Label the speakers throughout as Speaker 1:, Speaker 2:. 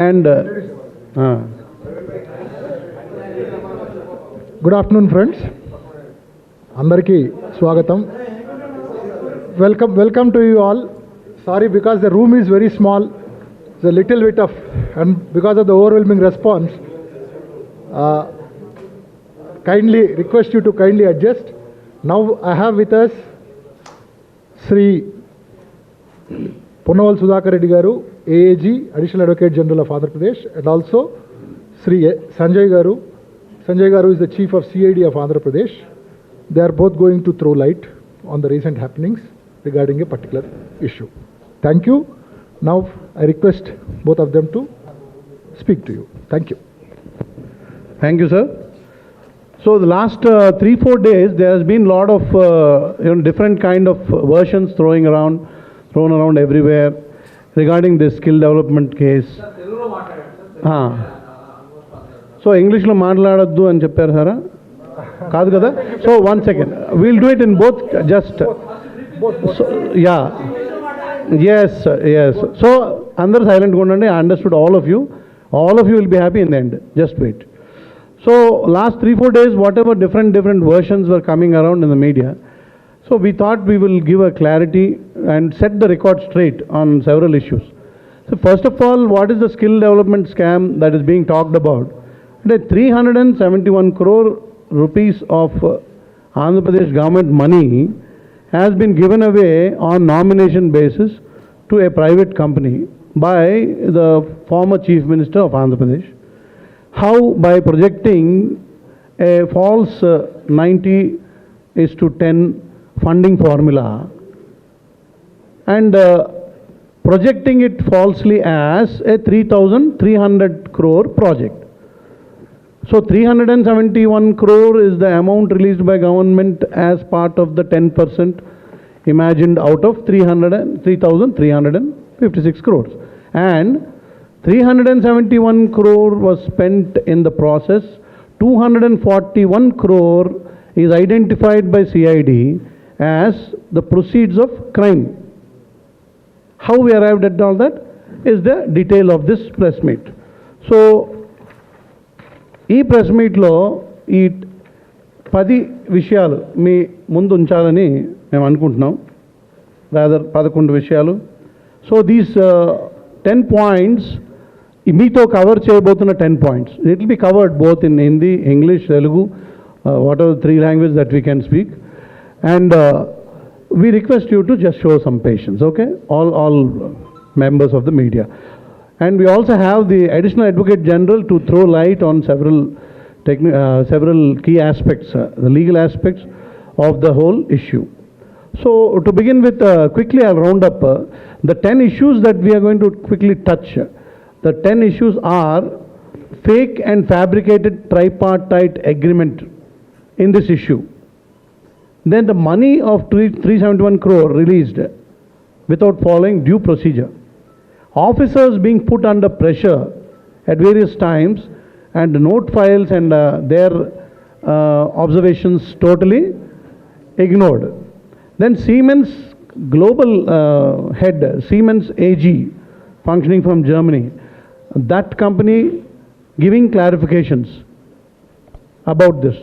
Speaker 1: And
Speaker 2: good afternoon, friends. Andarki swagatam. Welcome to you all. Sorry, because the room is very small. It's a little bit of, and because of the overwhelming response, kindly request you to kindly adjust. Now I have with us Sri Ponnavolu Sudhakar Reddy garu, AAG, Additional Advocate General of Andhra Pradesh, and also Sri Sanjay garu. Sanjay garu is the Chief of CID of Andhra Pradesh. They are both going to throw light on the recent happenings regarding a particular issue. Thank you. Now I request both of them to speak to you. Thank you.
Speaker 1: Thank you, sir. So the last 3-4 days, there has been a lot of different kind of versions thrown around everywhere regarding this skill development case. So English lo maatladaddu అని చెప్పారు సారా కాదు కదా so 1 second we'll do it in both just so, yeah yes so అందరూ silent గా ఉండండి I understood all of you will be happy in the end. Just wait. So last 3-4 days, whatever different versions were coming around in the media, so we thought we will give a clarity and set the record straight on several issues. So first of all, what is the skill development scam that is being talked about? The 371 crore rupees of Andhra Pradesh government money has been given away on nomination basis to a private company by the former Chief Minister of Andhra Pradesh. How? By projecting a false 90:10 funding formula and projecting it falsely as a 3,300 crore project. So 371 crore is the amount released by government as part of the 10% imagined out of 3,356 crores. And 371 crore was spent in the process. 241 crore is identified by CID as the proceeds of crime. How we arrived at all that is the detail of this press meet. So, ఈ press మీట్లో ఈ 10 విషయాలు మీ ముందు ఉంచాలని మేము అనుకుంటున్నాం. Rather 11 విషయాలు. So these 10 points మీతో కవర్ చేయబోతున్న 10 points. It will be covered both in Hindi, English, Telugu, what are 3 language that we can speak. And we request you to just show some patience, okay? All members of the media. And we also have the Additional Advocate General to throw light on several key aspects, the legal aspects of the whole issue. So to begin with, quickly I'll round up the 10 issues that we are going to quickly touch. The 10 issues are fake and fabricated tripartite agreement in this issue. Then the money of 371 crore released without following due procedure. Officers being put under pressure at various times and note files and their observations totally ignored. Then Siemens global head, Siemens AG, functioning from Germany, that company giving clarifications about this.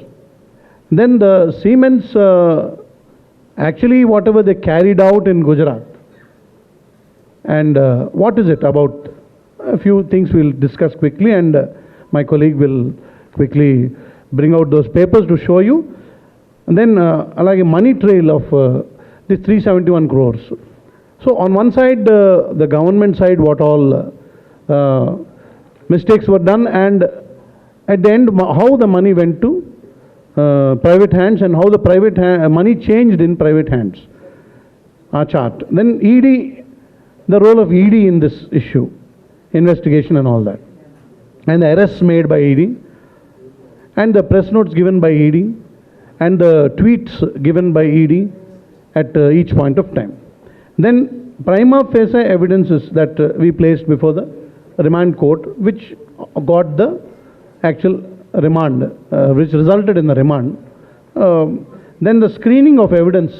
Speaker 1: Then the Siemens, actually whatever they carried out in Gujarat, and what is it about? A few things we'll discuss quickly, and my colleague will quickly bring out those papers to show you. And then like a money trail of this 371 crores. So on one side, the government side, what all mistakes were done, and at the end, how the money went to private hands and how the money changed in private hands. Our chart. Then ED, the role of ED in this issue, investigation and all that, and the arrests made by ED, and the press notes given by ED, and the tweets given by ED at each point of time. Then prima facie evidences that we placed before the remand court, which got the actual remand, which resulted in the remand. Then the screening of evidence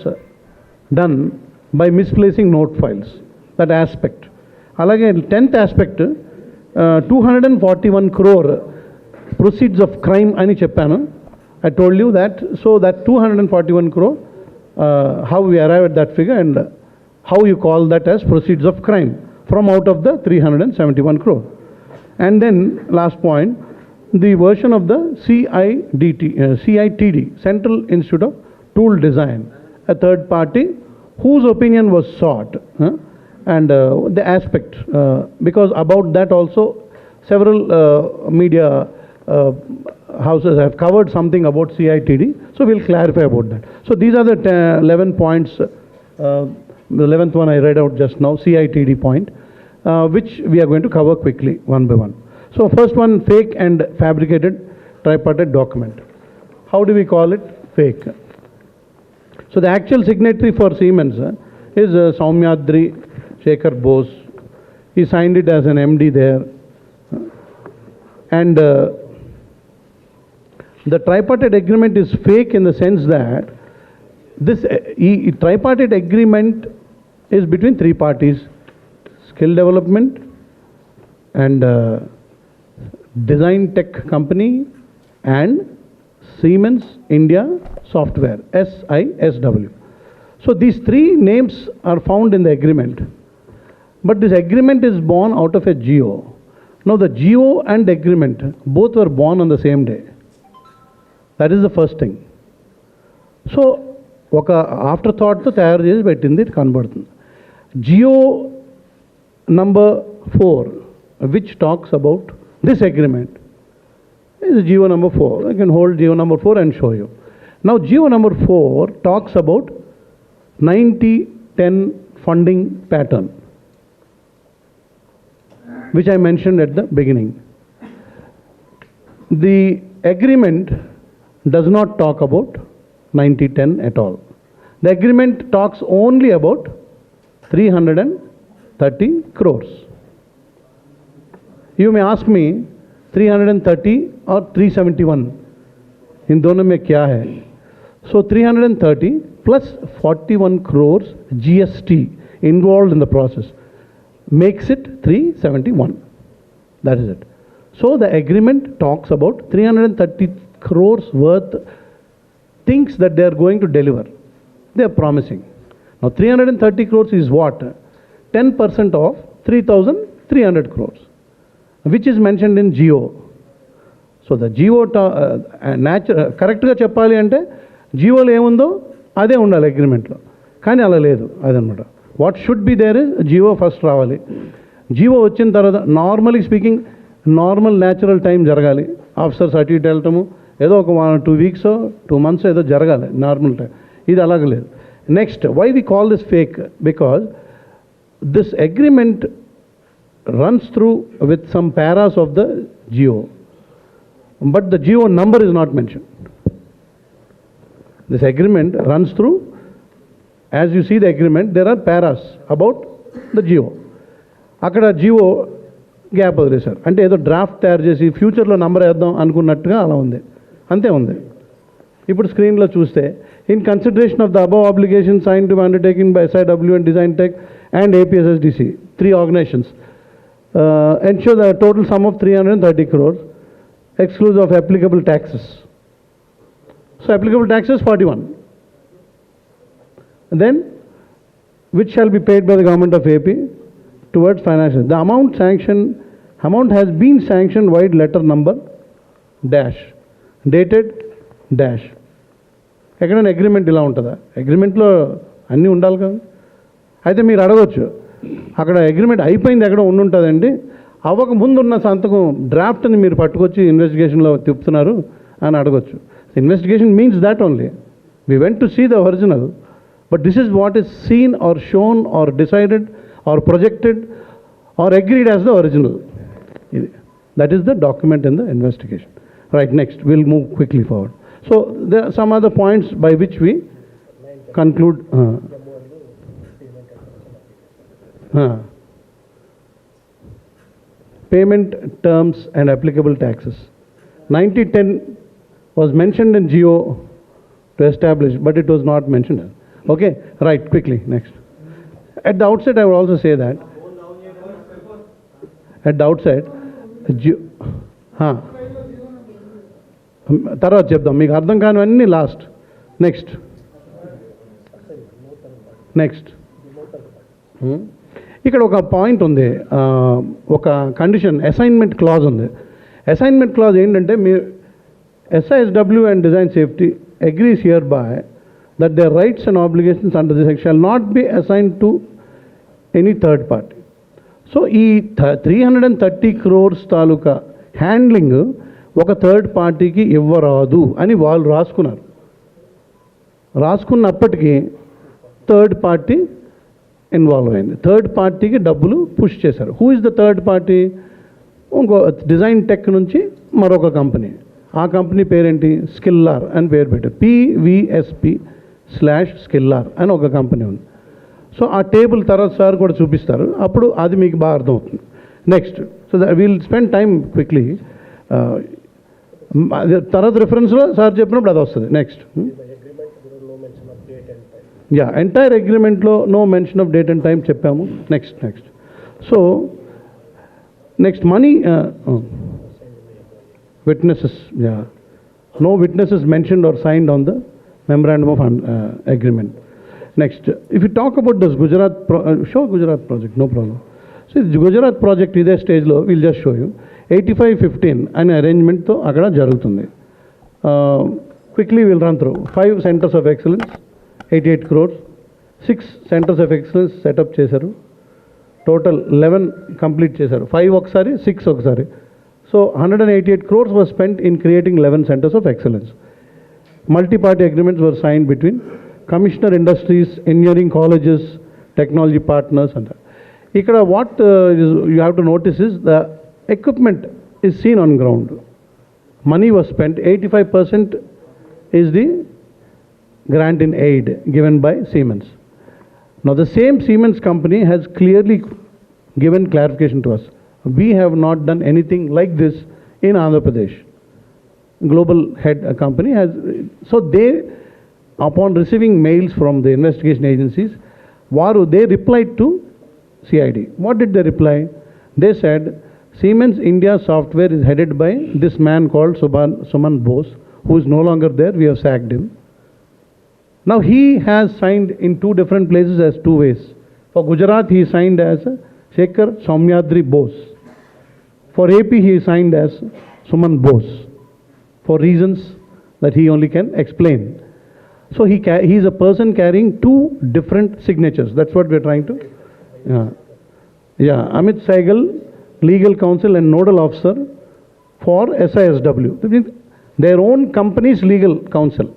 Speaker 1: done by misplacing note files, that aspect. అలాగే 10th aspect, 241 crore proceeds of crime ani cheppanu. I told you that. So that 241 crore, how we arrive at that figure and how you call that as proceeds of crime from out of the 371 crore. And then last point, the version of the CITD, Central Institute of Tool Design, a third party whose opinion was sought, and the aspect, because about that also several media houses have covered something about CITD, so we'll clarify about that. So these are the 11 points. The 11th one I read out just now, CITD point, which we are going to cover quickly, one by one. So first one, fake and fabricated tripartite document. How do we call it? Fake. So the actual signatory for Siemens is Soumyadri Shekhar Bose. He signed it as an MD there. And the tripartite agreement is fake in the sense that this tripartite agreement is between three parties: skill development and design tech company and Siemens India Software, SISW. So these three names are found in the agreement. But this agreement is born out of a GO. Now the GO and agreement both were born on the same day. That is the first thing. So ఒక after థాట్తో తయారు చేసి పెట్టింది కనబడుతుంది. GO number 4 which talks about this agreement is GO number 4. I can hold GO number 4 and show you. Now GO number 4 talks about 90-10 funding pattern, which I mentioned at the beginning. The agreement does not talk about 90-10 at all. The agreement talks only about 330 crores. You may ask me 330 or 371, in दोनों में क्या है? So 330 plus 41 crores GST involved in the process makes it 371. That is it. So the agreement talks about 330 crores worth things that they are going to deliver. They are promising. Now 330 crores is what? 10% of 3,300 crores, which is mentioned in GO. So the GO కరెక్ట్గా చెప్పాలి అంటే జియోలో ఏముందో అదే ఉండాలి అగ్రిమెంట్లో, కానీ అలా లేదు అదనమాట. What should be there is GO first రావాలి. జియో వచ్చిన తర్వాత normally speaking normal natural time జరగాలి. ఆఫీసర్స్ అటు ఇటు వెళ్ళటము ఏదో ఒక 2 weeks 2 months ఏదో జరగాలి నార్మల్ టైం. ఇది అలాగలేదు. Next, why we call this fake? Because this agreement runs through with some paras of the GO, but the GO number is not mentioned. This agreement runs through, as you see the agreement, there are paras about the GO. Akkada GO gap వదిలేశారు. అంటే ఏదో draft తయారు చేసి ఫ్యూచర్లో number వేద్దాం అనుకున్నట్టుగా అలా ఉంది, అంతే ఉంది. ఇప్పుడు స్క్రీన్లో చూస్తే, in consideration of the above obligation sign to undertaking by SIW and Design Tech and APSSDC, 3 organizations, ensure the total sum of 330 crores exclusive of applicable taxes. So applicable taxes 41. Then which shall be paid by the government of AP towards financial. The amount has been sanctioned wide letter number dash dated dash. ఎక్కడైనా agreement ఇలా ఉంటుందా? అగ్రిమెంట్లో అన్నీ ఉండాలి కదా. అయితే మీరు అడగవచ్చు, అక్కడ అగ్రిమెంట్ అయిపోయింది ఎక్కడో ఉండుంటుందండి, అవ్వక ముందున్న సంతకం డ్రాఫ్ట్ని మీరు పట్టుకొచ్చి ఇన్వెస్టిగేషన్లో తిప్పుతున్నారు అని అడగచ్చు. Investigation means that only. We went to see the original, but this is what is seen or shown or decided or projected or agreed as the original. ఇది that is the document in the investigation. Right, next will move quickly forward. So there are some other points by which we conclude. Payment terms and applicable taxes. 90-10 was mentioned in GO to establish, but it was not mentioned. Okay, right, quickly, next. At the outset, I would also say that, at the outset, తర్వాత చెప్దాం, మీకు అర్థం కానివన్నీ last. Next ఇక్కడ ఒక point ఉంది, ఒక condition assignment clause ఉంది. Assignment clause ఏంటంటే, మీ SISW and Design Safety agrees hereby that their rights and obligations under this section shall not be assigned to any third party. So ఈ 330 crores తాలూకా handling ఒక third పార్టీకి ఇవ్వరాదు అని వాళ్ళు రాసుకున్నప్పటికీ third party involve అయింది. Third పార్టీకి డబ్బులు push చేశారు. Who is the third party? ఇంకో డిజైన్ టెక్ నుంచి మరొక కంపెనీ. ఆ కంపెనీ పేరేంటి? స్కిల్లార్ అని పేరు పెట్టారు. PVSP/స్కిల్లార్ అని ఒక కంపెనీ ఉంది. సో ఆ టేబుల్ తర్వాత సార్ కూడా చూపిస్తారు, అప్పుడు అది మీకు బాగా అర్థమవుతుంది. Next, so will spend time quickly. తర్వాత రిఫరెన్స్లో సార్ చెప్పినప్పుడు అది వస్తుంది. నెక్స్ట్, ఎంటైర్ అగ్రిమెంట్లో no mention of date and time చెప్పాము. Next so next money witnesses, no witnesses mentioned or signed on the memorandum of agreement. Next, if you talk about this Gujarat show Gujarat project, no problem. So this Gujarat project ఇదే స్టేజ్లో we'll just show you 85-15 అనే అరేంజ్మెంట్తో అక్కడ జరుగుతుంది. Quickly we'll run through. 5 centers of excellence, 88 crores. 6 centers of excellence setup చేశారు. Total 11 complete చేశారు. 5 ఒకసారి, 6 ఒకసారి. So 188 crores was spent in creating 11 centers of excellence. Multi-party agreements were signed between commissioner industries, engineering colleges, technology partners and that. Ikkada what you have to notice is the equipment is seen on ground. Money was spent. 85% is the grant in aid given by Siemens. Now the same Siemens company has clearly given clarification to us. We have not done anything like this in Andhra Pradesh. Global head company has, so they, upon receiving mails from the investigation agencies, they replied to CID. What did they reply? They said, Siemens India software is headed by this man called Suman Bose, who is no longer there. We have sacked him. Now he has signed in 2 different places as 2 ways. For Gujarat, he signed as Shekhar Soumyadri Bose. For AP, he signed as Suman Bose for reasons that he only can explain. So he is a person carrying 2 different signatures. That's what we're trying to. Amit Saigal, legal counsel and nodal officer for SISW. Their own company's legal counsel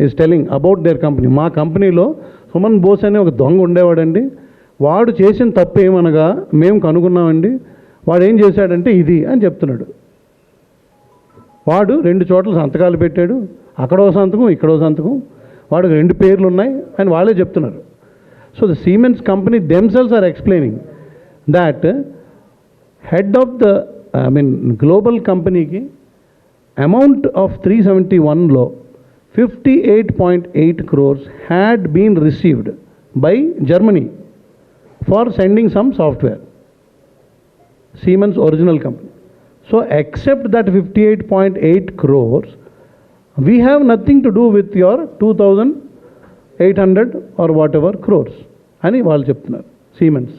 Speaker 1: is telling about their company. మా కంపెనీలో సుమన్ బోస్ అనే ఒక దొంగ ఉండేవాడండి. వాడు చేసిన తప్పు ఏమనగా మేము కనుగొన్నామండి. వాడు ఏం చేశాడంటే ఇది అని చెప్తున్నాడు. వాడు 2 చోట్ల సంతకాలు పెట్టాడు. అక్కడో సంతకం, ఇక్కడో సంతకం. వాడికి 2 పేర్లు ఉన్నాయి అని వాళ్ళే చెప్తున్నారు. So the cements company themselves are explaining that head of the global కంపెనీకి అమౌంట్ ఆఫ్ 371లో 58.8 crores had been received by Germany for sending some software. Siemens original company. So except that 58.8 crores, we have nothing to do with your 2,800 or whatever crores. Ani వాళ్ళు చెప్తున్నారు Siemens.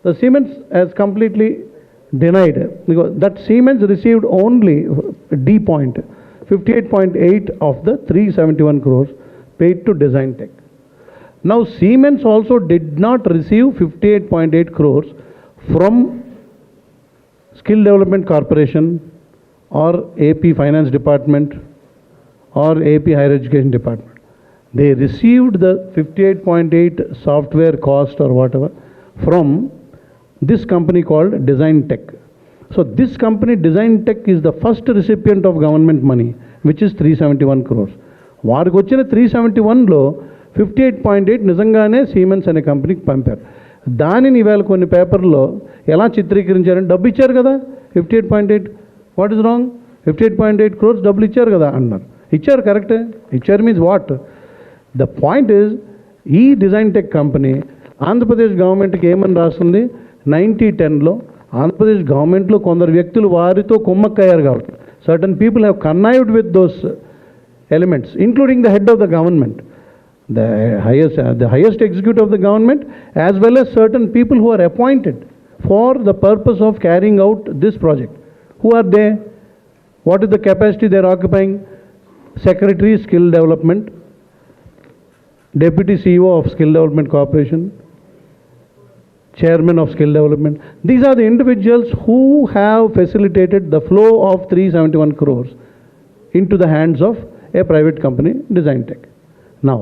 Speaker 1: The Siemens has completely denied because that Siemens received only D point 58.8 of the 371 crores paid to Design Tech. Now Siemens also did not receive 58.8 crores from Skill Development Corporation or AP Finance Department or AP Higher Education Department. They received the 58.8 software cost or whatever from this company called Design Tech. So this company Design Tech is the first recipient of government money, which is 371 crores. వారికి వచ్చిన 371లో 58.8 నిజంగానే Siemens అనే కంపెనీకి పంపారు. దానిని ఇవాళ కొన్ని పేపర్లో ఎలా చిత్రీకరించారంటే డబ్బు ఇచ్చారు కదా 58.8, వాట్ ఇస్ రాంగ్, 58.8 crores డబ్బులు ఇచ్చారు కదా అన్నారు. ఇచ్చారు, కరెక్టే, ఇచ్చారు means what? The point is ఈ డిజైన్ టెక్ కంపెనీ ఆంధ్రప్రదేశ్ గవర్నమెంట్కి ఏమని రాస్తుంది, 90-10లో ఆంధ్రప్రదేశ్ గవర్నమెంట్లో కొందరు వ్యక్తులు వారితో కుమ్మక్కయ్యారు కాబట్టి certain people have connived with those elements including the head of the government, the highest executive of the government, as well as certain people who are appointed for the purpose of carrying out this project. Who are they? What is the capacity they are occupying? Secretary Skill Development, Deputy CEO of Skill Development Corporation, Chairman of Skill Development. These are the individuals who have facilitated the flow of 371 crores into the hands of a private company, Design Tech. Now,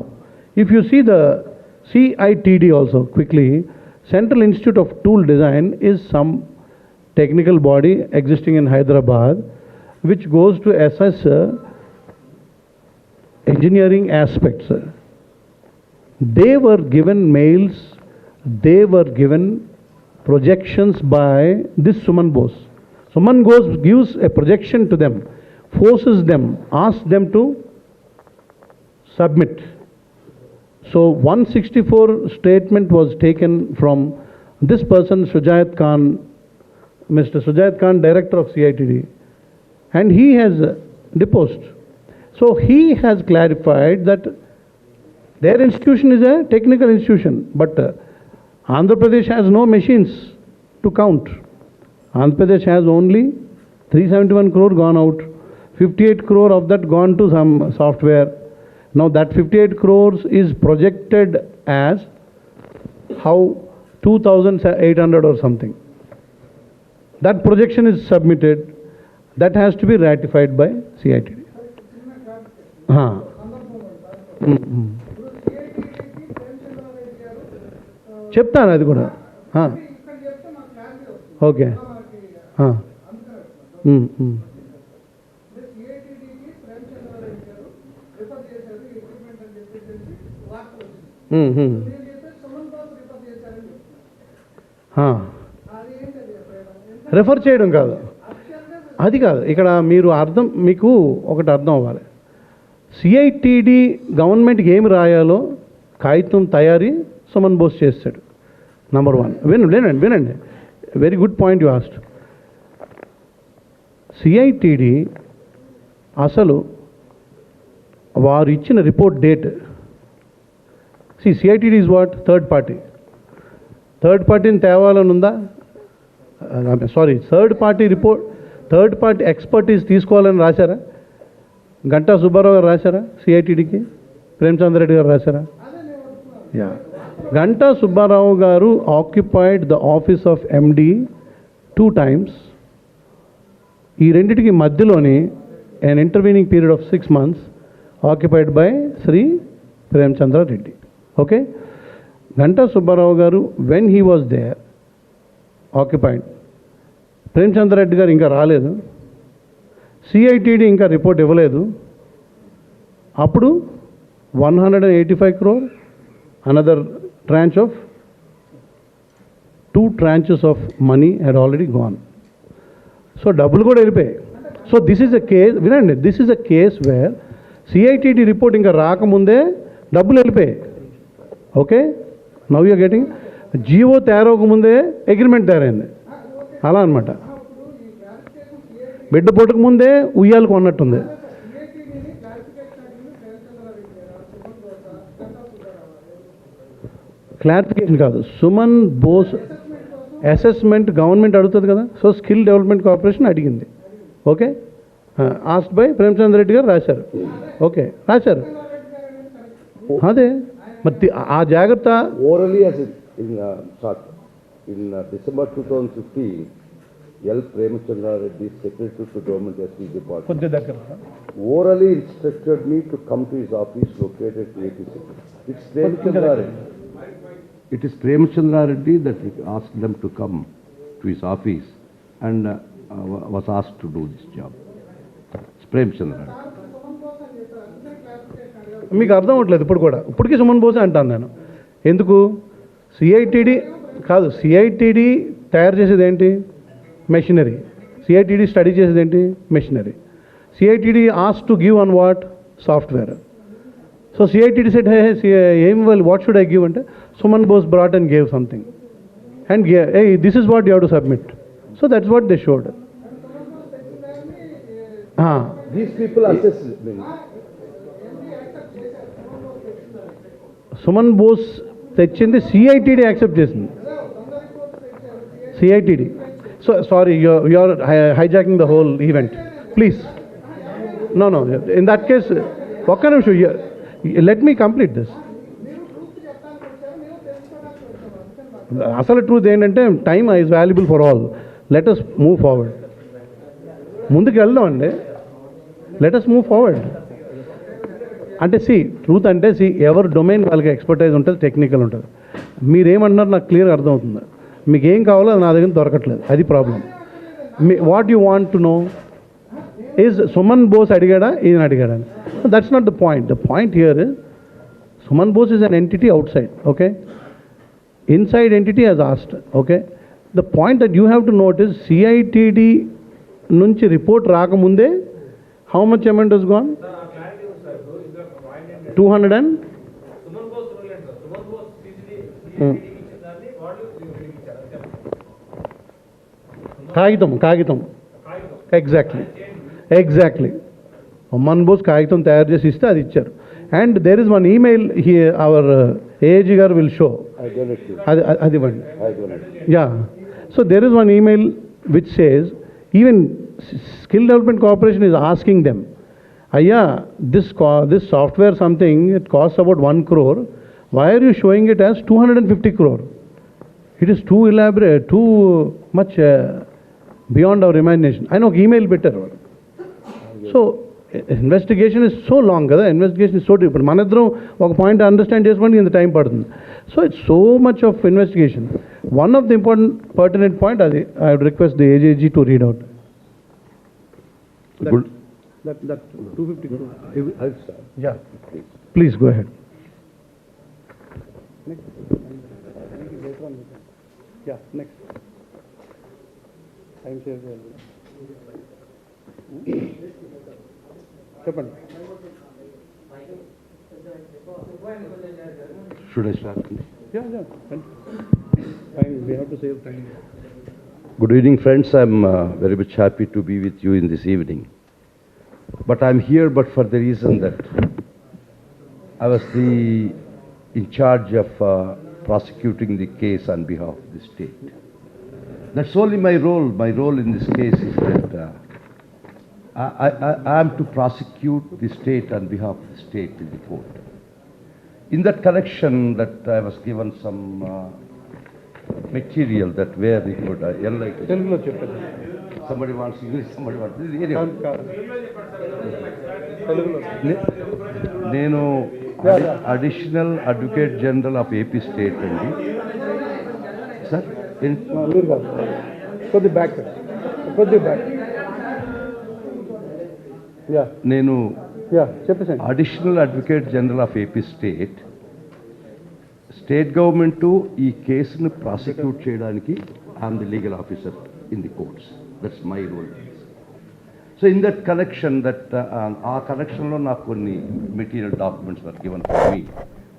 Speaker 1: if you see the CITD also quickly, Central Institute of Tool Design is some technical body existing in Hyderabad which goes to assess engineering aspects. They were given mails, they were given projections by this Suman Bose. Suman Bose gives a projection to them, forces them, asks them to submit. So 164 statement was taken from this person, Sujayat Khan, Mr. Sujayat Khan, director of CITD, and he has deposed. So he has clarified that their institution is a technical institution, but Andhra Pradesh has no machines to count. Andhra Pradesh has only 371 crore gone out, 58 crore of that gone to some software. Now that 58 crores is projected as how 2,800 or something. That projection is submitted. That has to be ratified by CITD. చెప్తాను అది కూడా. Okay. Refer చేయడం కాదు, అది కాదు. ఇక్కడ మీరు మీకు ఒకటి అర్థం అవ్వాలి. సిఐటిడి గవర్నమెంట్కి ఏమి రాయాలో కాగితం తయారీ సుమన్ బోస్ చేస్తాడు. నంబర్ 1. వినండి very good point you asked. CITD అసలు వారు ఇచ్చిన report date, CITD is what? Third party. Third పార్టీని తేవాలని ఉందా? Sorry, third party report, third party expertise తీసుకోవాలని రాశారా? గంటా సుబ్బారావు గారు రాశారా సిఐటిడికి? ప్రేమచంద్ర రెడ్డి గారు రాశారా? యా. గంటా సుబ్బారావు గారు occupied the office of MD 2 times. ఈ రెండిటికి మధ్యలోని an intervening period of 6 months occupied by Sri Premchandra Reddy. Okay? Ganta Subbarao garu, when he was there, occupied. Premchandra Reddy garu inka raaledu. CITD inka report ఇవ్వలేదు. అప్పుడు 185 crore, another tranche of 2 tranches of money had already gone. So డబ్బులు కూడా వెళ్ళిపోయాయి. So this is a case, వినండి, this is a case where CITD report ఇంకా రాకముందే డబ్బులు వెళ్ళిపోయాయి. Okay, now you getting. GO తయారవక ముందే అగ్రిమెంట్ తయారైంది, అలా అనమాట. బిడ్డ పుట్టక ముందే ఉయ్యాలు కొన్నట్టుంది. క్లారిఫికేషన్ కాదు, సుమన్ బోస్ అసెస్మెంట్ గవర్నమెంట్ అడుగుతుంది కదా. సో స్కిల్ డెవలప్మెంట్ కార్పొరేషన్ అడిగింది. Okay, asked by Premachandra Reddy గారు రాశారు. ఓకే, రాశారు. అదే మరి ఆ జాగ్రత్త.
Speaker 3: Orally, as in December 2015, L. Premchandra Reddy, Secretary to Government SC Department, orally instructed me to come to his office located at 86. It's Premchandra Reddy. It is Premchandra Reddy that he asked them to come to his office and was asked to do this job. It's Premchandra Reddy.
Speaker 1: మీకు అర్థం అవ్వట్లేదు ఇప్పుడు కూడా. ఇప్పటికీ సుమన్ బోసే అంటాను నేను. ఎందుకు? CITD కాదు, సిఐటిడి తయారు చేసేది ఏంటి? మెషినరీ. సిఐటిడి స్టడీ చేసేది ఏంటి? Machinery. CITD ask to give on what? Software. So CITD set ఏం వాట్ షుడ్ ఐ గివ్ అంటే Suman Bose brought and gave something and this is what you have to submit. So that's what they showed.
Speaker 3: These people assess.
Speaker 1: Suman Bose తెచ్చింది CITD accept చేసింది. CITD. So sorry, you are hijacking the whole event. Please. No in that case ఒక్క నిమిషం, let me complete this. అసలు truth ఏంటంటే time is valuable for all. Let us move forward. ముందుకు వెళ్దాం అండి. Let us move forward. అంటే truth అంటే ఎవరి డొమైన్ వాళ్ళకి ఎక్స్పర్టైజ్ ఉంటుంది, టెక్నికల్ ఉంటుంది. మీరేమన్నారు నాకు క్లియర్గా అర్థమవుతుంది. మీకు ఏం కావాలో అది నా దగ్గర దొరకట్లేదు, అది problem. What you want to know is Suman Bose అడిగాడా, ఈయన అడిగాడా? That's not the point. The point here is Suman Bose is an entity outside, okay? Inside entity has asked, okay? The point that you have to note is CITD నుంచి report రాకముందే how much amount has gone? 200 and కాగితం exactly Suman Bose కాగితం తయారు చేసి ఇస్తే అది ఇచ్చారు. And there is one email here our AAG గారు విల్ షో. అది ఇవ్వండి. Yeah. So there is one email which says even skill development corporation is asking them, అయ్యా this software something, it costs about 1 crore. Why are you showing it as 250 crore? It is too elaborate, too much beyond our imagination. I know email better. So investigation is so long కదా, investigation is so deep. ఇప్పుడు మన ఇద్దరం ఒక point understand చేసుకోండి, ఇంత time పడుతుంది. So it's so much of investigation. One of the important pertinent point అది I would request the AAG to read out. That 250 crore. Yeah, please go ahead. Next. Yeah, next. Time share. చెప్పండి.
Speaker 3: Should I start?
Speaker 1: Yeah. Time, we have to save time.
Speaker 3: Good evening, friends. I'm very much happy to be with you in this evening. But I'm here for the reason that I was in charge of prosecuting the case on behalf of the state. That's only my role. My role in this case is that I am to prosecute the state on behalf of the state in the court. In that connection, that I was given some material that where we could enlighten.
Speaker 1: తెలుగులో చెప్పండి.
Speaker 3: Somebody wants English, somebody wants this. నేను additional advocate general of AP state అండి. Sir
Speaker 1: కొద్ది back.
Speaker 3: నేను
Speaker 1: చెప్పేసి
Speaker 3: additional advocate general of AP state government ఈ కేసును prosecute చేయడానికి I'm the legal officer in the courts. That's my role. So in that connection ఆ కనెక్షన్లో నాకు కొన్ని material documents were given for me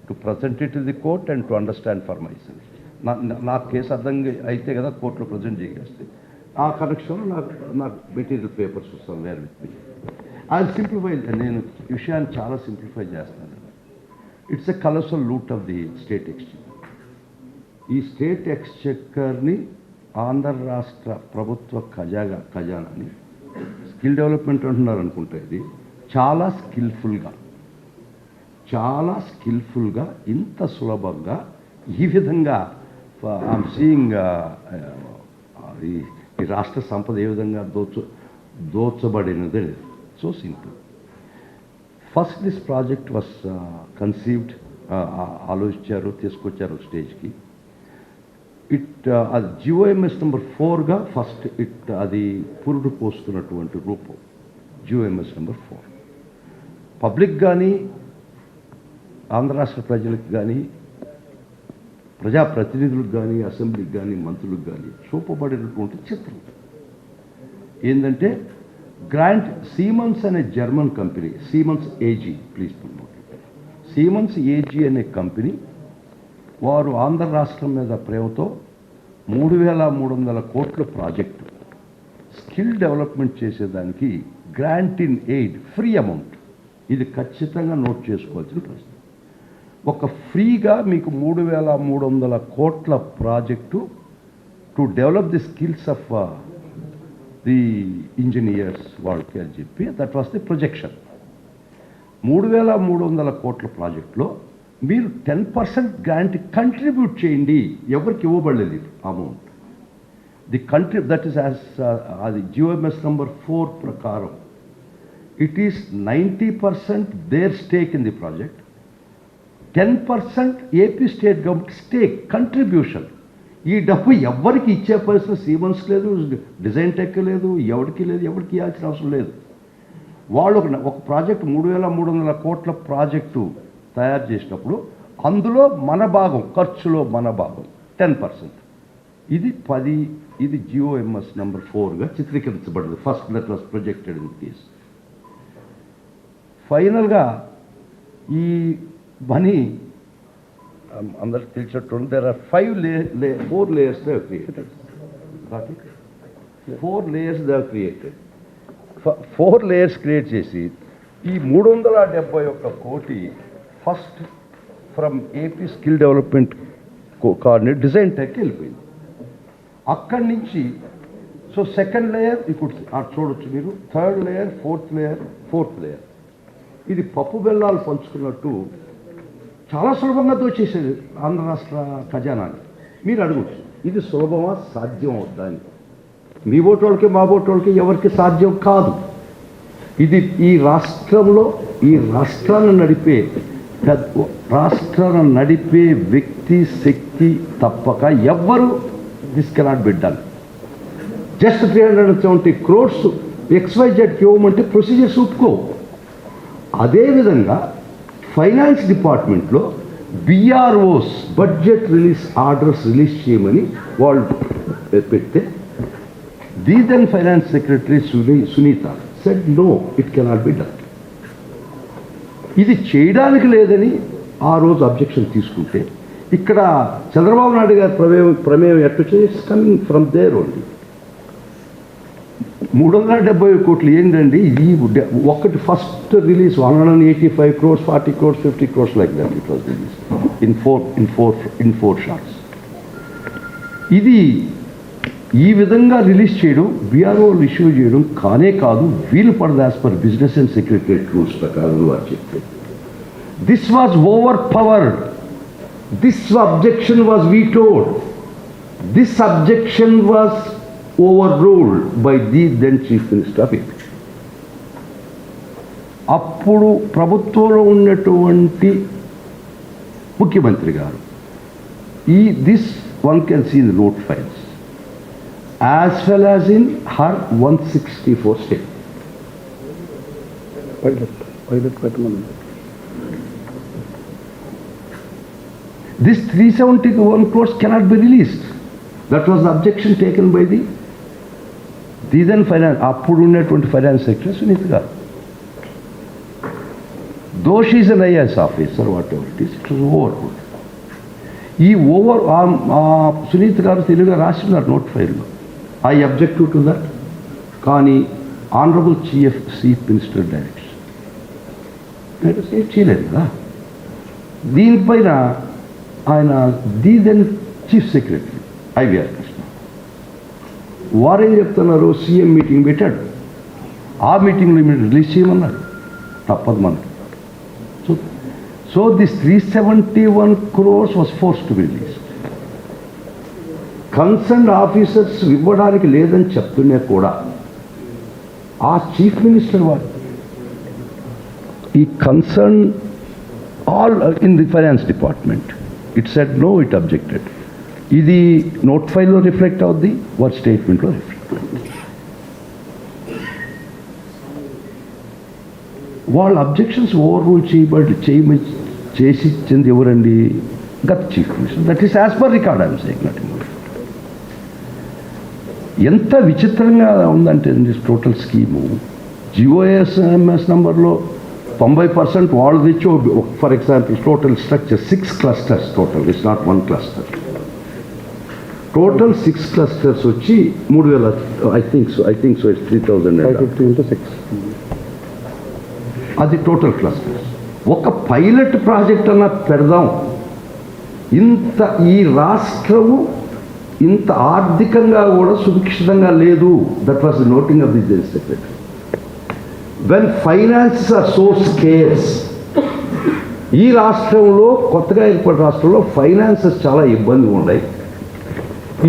Speaker 3: to present it to the court and to understand for myself. నా case అర్థం అయితే కదా కోర్టులో present చేయగలిస్తే. ఆ కనెక్షన్లో నాకు మెటీరియల్ పేపర్స్ వస్తాం వేర్ విత్ మీ. అది సింప్లిఫై, నేను విషయాన్ని చాలా సింప్లిఫై చేస్తాను. It's a colossal loot of the state exchequer. ఈ స్టేట్ ఎక్స్చెక్కర్ని ఆంధ్ర రాష్ట్ర ప్రభుత్వ ఖజానాని స్కిల్ డెవలప్మెంట్ అంటున్నారు అనుకుంటే, ఇది చాలా స్కిల్ఫుల్గా ఇంత సులభంగా ఈ విధంగా ఐఎమ్ సీయింగ్ ఈ రాష్ట్ర సంపద ఏ విధంగా దోచబడినది. So simple. First this project was conceived, ఆలోచించారు, తీసుకొచ్చారు స్టేజ్కి. అది GOMS నెంబర్ 4గా ఫస్ట్ అది పురుడు పోస్తున్నటువంటి రూపం GOMS నెంబర్ 4. పబ్లిక్ కానీ ఆంధ్ర రాష్ట్ర ప్రజలకు కానీ ప్రజాప్రతినిధులకు కానీ అసెంబ్లీకి కానీ మంత్రులకు కానీ చూపబడినటువంటి చిత్రం ఏంటంటే, గ్రాంట్ సీమన్స్ అనే German company, Siemens AG, please promote it. Siemens AG అనే కంపెనీ వారు ఆంధ్ర రాష్ట్రం మీద ప్రేమతో 3,300 కోట్ల ప్రాజెక్టు స్కిల్ డెవలప్మెంట్ చేసేదానికి grant in aid free amount, ఇది ఖచ్చితంగా నోట్ చేసుకోవాల్సిన ప్రశ్న. ఒక ఫ్రీగా మీకు 3,300 కోట్ల project to develop the skills of the engineers వాళ్ళకి అని చెప్పి దట్ వాస్ ది ప్రొజెక్షన్. 3,300 కోట్ల ప్రాజెక్టులో మీరు 10% గ్రాంట్ కంట్రిబ్యూట్ చేయండి, ఎవరికి ఇవ్వబడలేదు amount. The country that is as అది GOMS నంబర్ 4 ప్రకారం it is 90% there stake in the project, 10% AP state government stake contribution. ఈ డబ్బు ఎవరికి ఇచ్చే పరిస్థితి సీమన్స్ లేదు, డిజైన్ టెక్ లేదు, ఎవరికి లేదు, ఎవరికి ఇవ్వాల్సిన అవసరం లేదు. వాళ్ళు ఒక ప్రాజెక్టు 3,300 కోట్ల ప్రాజెక్టు తయారు చేసినప్పుడు అందులో మన భాగం, ఖర్చులో మన భాగం 10%. ఇది GOMS నంబర్ 4గా చిత్రీకరించబడింది. First that was projected in case. ఫైనల్గా ఈ మనీ అందరికి తెలిసినట్టు there are 4 layers they have created. 4 layers they have created. 4 layers create చేసి ఈ 371 కోటి first from AP skill development coordinate design tech వెళ్ళిపోయింది. అక్కడి నుంచి సో సెకండ్ లేయర్ ఇప్పుడు చూడొచ్చు మీరు, థర్డ్ లేయర్, ఫోర్త్ లేయర్. ఇది పప్పు బెల్లాలు పంచుకున్నట్టు చాలా సులభంగా దోచేసేది ఆంధ్ర రాష్ట్ర ఖజానాని. మీరు అడగచ్చు ఇది సులభమా, సాధ్యం అవుద్దా అని. మీ ఓటోళ్ళకి మా ఓటోళ్ళకి ఎవరికి సాధ్యం కాదు. ఇది ఈ రాష్ట్రాన్ని నడిపే వ్యక్తి శక్తి తప్పక ఎవ్వరు this cannot be done. Just 370 crores XYZకి ఇవ్వమంటే ప్రొసీజర్స్ ఒప్పుకో. అదేవిధంగా ఫైనాన్స్ డిపార్ట్మెంట్లో BROs budget release orders release చేయమని వాళ్ళు పెడితే the then finance secretary Sunitha said no, it cannot be done. ఇది చేయడానికి లేదని ఆ రోజు అబ్జెక్షన్ తీసుకుంటే ఇక్కడ చంద్రబాబు నాయుడు గారి ప్రమేయం ఎట్టు చేసి కమింగ్ ఫ్రమ్ దేర్ ఓన్లీ. 370 కోట్లు ఏంటండి ఇది ఒకటి first release 185 crores, 40 crores, 50 crores like that it was release in four shorts. ఇది ఈ విధంగా రిలీజ్ చేయడం, BROలు ఇష్యూ చేయడం కానే కాదు, వీలు పడదు as per business and secretariat rules ప్రకారం వారు చెప్తే. This was overpowered, this objection was vetoed, this objection was overruled by the then Chief Minister of AP. అప్పుడు ప్రభుత్వంలో ఉన్నటువంటి ముఖ్యమంత్రి గారు this one can see in the note files as well as in her 164 state. This 371 crores cannot be released. That was the objection taken by the then finance, అప్పుడు ఉన్నటువంటి finance secretary Sunitha గారు. Though she is an IAS officer, whatever it is, it was overruled. ఈ సునీత గారు తెలుగుగా రాస్తున్నారు note ఫైల్లో, I objective to that. కానీ honourable chief minister direction చేయలేదు కదా. దీనిపైన ఆయన దెన్ చీఫ్ సెక్రటరీ IVR వారేం చెప్తున్నారు, CM మీటింగ్ పెట్టాడు, ఆ మీటింగ్లో మీరు రిలీజ్ చేయమన్నారు, తప్పదు మనకి. So this 371 crores was force to be release. Concern officers ఇవ్వడానికి లేదని చెప్తున్నా కూడా ఆ చీఫ్ మినిస్టర్ వారు ఈ concern all in the finance department it said no, it objected. ఇది నోట్ ఫైల్లో రిఫ్లెక్ట్ అవుద్ది, వారి స్టేట్మెంట్లో రిఫ్లెక్ట్ అవుద్ది. వాళ్ళ అబ్జెక్షన్స్ ఓవర్ రూల్ చేసి ఇచ్చింది ఎవరండి, గత chief minister. That is as per record I'm saying, nothing more. ఎంత విచిత్రంగా ఉందంటే టోటల్ స్కీము GOMS నంబర్లో 90% వాళ్ళు తెచ్చి, for example total structure 6 clusters total, it's not 1 cluster. Total 6 clusters వచ్చి 3,000 I think so it's 3,000
Speaker 1: 550 into 6.
Speaker 3: అది టోటల్ క్లస్టర్స్. ఒక pilot project అన్న పెడదాం. ఇంత ఈ రాష్ట్రము ఇంత ఆర్థికంగా కూడా సుభిక్షితంగా లేదు. That was the noting of the general secretary. When finances are so scarce, ఈ రాష్ట్రంలో కొత్తగా ఏర్పడిన రాష్ట్రంలో ఫైనాన్సెస్ చాలా ఇబ్బందిగా ఉన్నాయి.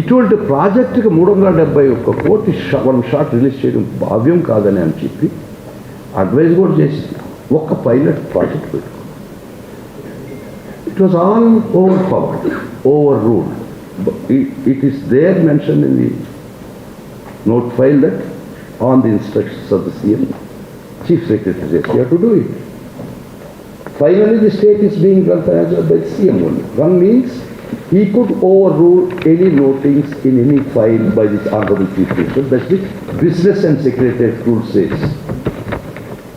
Speaker 3: ఇటువంటి ప్రాజెక్టుకి 371 కోటి వన్ షాట్ రిలీజ్ చేయడం భావ్యం కాదని అని చెప్పి అడ్వైజ్ కూడా చేసి ఒక్క పైలట్ ప్రాజెక్ట్ పెట్టుకో. It was all over powered, over ruled. It is there mentioned in the note file that on the instructions of the CM, Chief Secretary says you have to do it. Finally, the state is being run financially by the CM only. One means he could overrule any notings in any file by this Honorable Chief Minister. That's the Business and Secretariat rule says.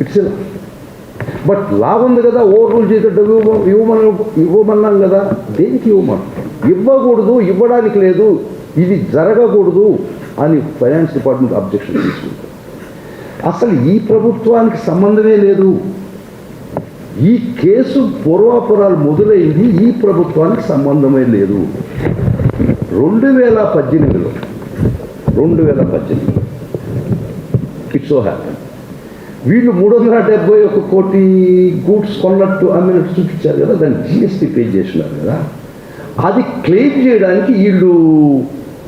Speaker 3: It's a but law ఉంది కదా, over rule చేసేటప్పుడు ఇవ్వమన్నాం కదా. దేనికి ఇవ్వకూడదు, ఇవ్వడానికి లేదు, ఇది జరగకూడదు అని ఫైనాన్స్ డిపార్ట్మెంట్ అబ్జెక్షన్ తీసుకుంటారు. అసలు ఈ ప్రభుత్వానికి సంబంధమే లేదు. ఈ కేసు పూర్వాపురాలు మొదలైంది ఈ ప్రభుత్వానికి సంబంధమే లేదు. 2018 ఇట్స్ సో హ్యాపీ వీళ్ళు 371 కోటి గూడ్స్ కొన్నట్టు అమ్మినట్టు చూపించారు కదా, దాన్ని జిఎస్టీ పే చేసినారు కదా. అది క్లెయిమ్ చేయడానికి వీళ్ళు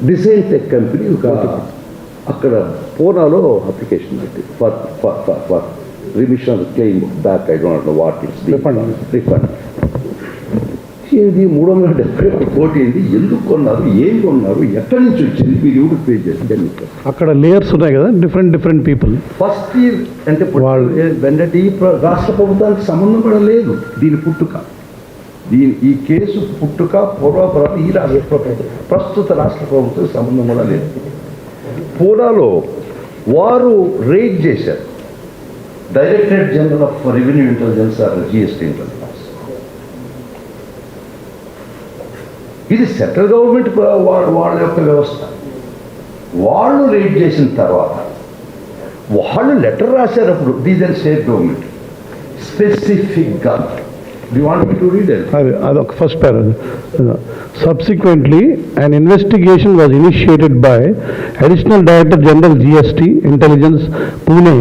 Speaker 3: డిజైన్ టెక్ కంపెనీ ఒక అక్కడ పూనాలో అప్లికేషన్ పెట్టి for remission claim back. I don't know what it's refund. ఇది 371 కోటి ఏంటి, ఎందుకు కొన్నారు, ఏం కొన్నారు, ఎక్కడి నుంచి వచ్చింది, మీరు ఎవరు పే చేస్తారు?
Speaker 1: అక్కడ లేయర్స్ ఉన్నాయి కదా, డిఫరెంట్ పీపుల్.
Speaker 3: ఫస్ట్ అంటే వెంటనే రాష్ట్ర ప్రభుత్వానికి సంబంధం కూడా లేదు దీని పుట్టుక. ఈ కేసు పుట్టుక పూర్వాపురాలు ఈ రాష్ట్ర ప్రస్తుత రాష్ట్ర ప్రభుత్వానికి సంబంధం కూడా లేదు. పూనాలో వారు రైడ్ చేశారు. Directorate general of revenue intelligence or GST intelligence. ఇది సెంట్రల్ గవర్నమెంట్ వాళ్ళ యొక్క వ్యవస్థ. వాళ్ళు రైడ్ చేసిన తర్వాత వాళ్ళు లెటర్ రాశారు. అప్పుడు దీస్ అండ్ స్టేట్ గవర్నమెంట్ స్పెసిఫిక్గా. Do you want me to read it?
Speaker 1: That's first paragraph. Subsequently, an investigation was initiated by Additional Director General GST Intelligence Pune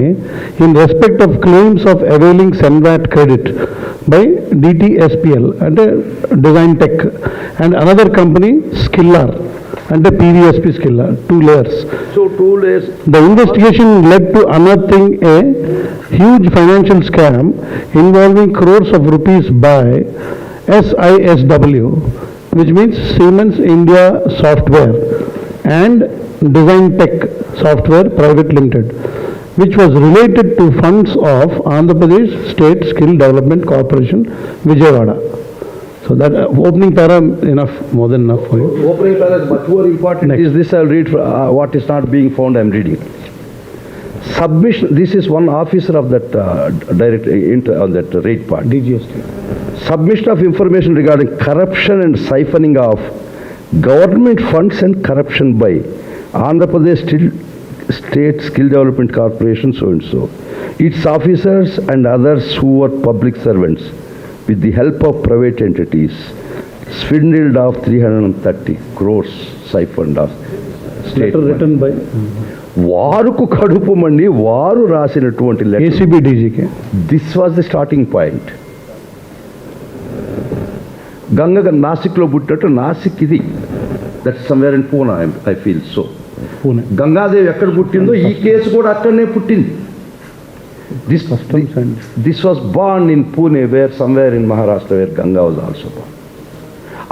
Speaker 1: in respect of claims of availing SENVAT credit by DTSPL and Design Tech and another company Skillar and PVSP Skillar, 2 layers.
Speaker 3: So 2 layers.
Speaker 1: The investigation led to unearthing a huge financial scam involving crores of rupees by SISW, which means Siemens India Software and Design Tech Software Private Limited, which was related to funds of Andhra Pradesh State Skill Development Corporation, Vijayawada. So that opening para enough, more than enough for you.
Speaker 3: Opening para is much more important. Next. Is this I'll read for, what is not being found, I'm reading. Submission, this is one officer of that on that raid part.
Speaker 1: DGST.
Speaker 3: Submission of information regarding corruption and siphoning of government funds and corruption by Andhra Pradesh State Skill Development Corporation, so and so. Its officers and others who were public servants with the help of private entities swindled of 330 crores siphoned off state.
Speaker 1: Letter written by
Speaker 3: వారుకు కడుపు మండి వారు రాసినటువంటి letter
Speaker 1: ACB DGK.
Speaker 3: This was the starting point. Ganga నాసిక్లో పుట్టినట్టు నాసిక్ ఇది. That somewhere in Poona I feel so.
Speaker 1: Pune.
Speaker 3: Gangadevi ఎక్కడ పుట్టిందో ఈ కేసు కూడా అక్కడనే పుట్టింది. This was born in Pune, where somewhere in Maharashtra, where Ganga was also born.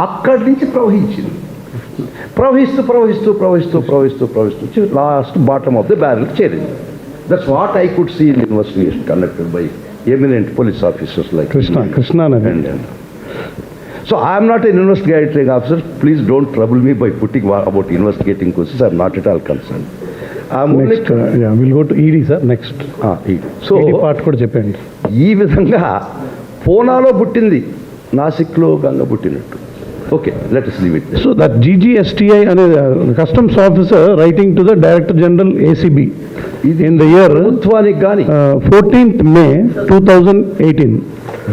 Speaker 3: అక్కడి నుంచి ప్రవహిస్తూ last bottom of the barrel చేరింది. That's what I could see in investigation conducted by eminent police officers like
Speaker 1: Krishna.
Speaker 3: So I am not an investigating officer. Please don't trouble me by putting about investigating questions. I am not at all concerned.
Speaker 1: Next, we'll go to ED, sir. Next.
Speaker 3: So
Speaker 1: ED part కూడా చెప్పండి.
Speaker 3: ఈ విధంగా పూనాలో పుట్టింది, నాసిక్లో గంగ పుట్టినట్టు. Okay, let us leave it there.
Speaker 1: So that GGSTI and customs officer writing to the Director General ACB in the year
Speaker 3: ప్రభుత్వానికి కానీ
Speaker 1: 14th May 2018.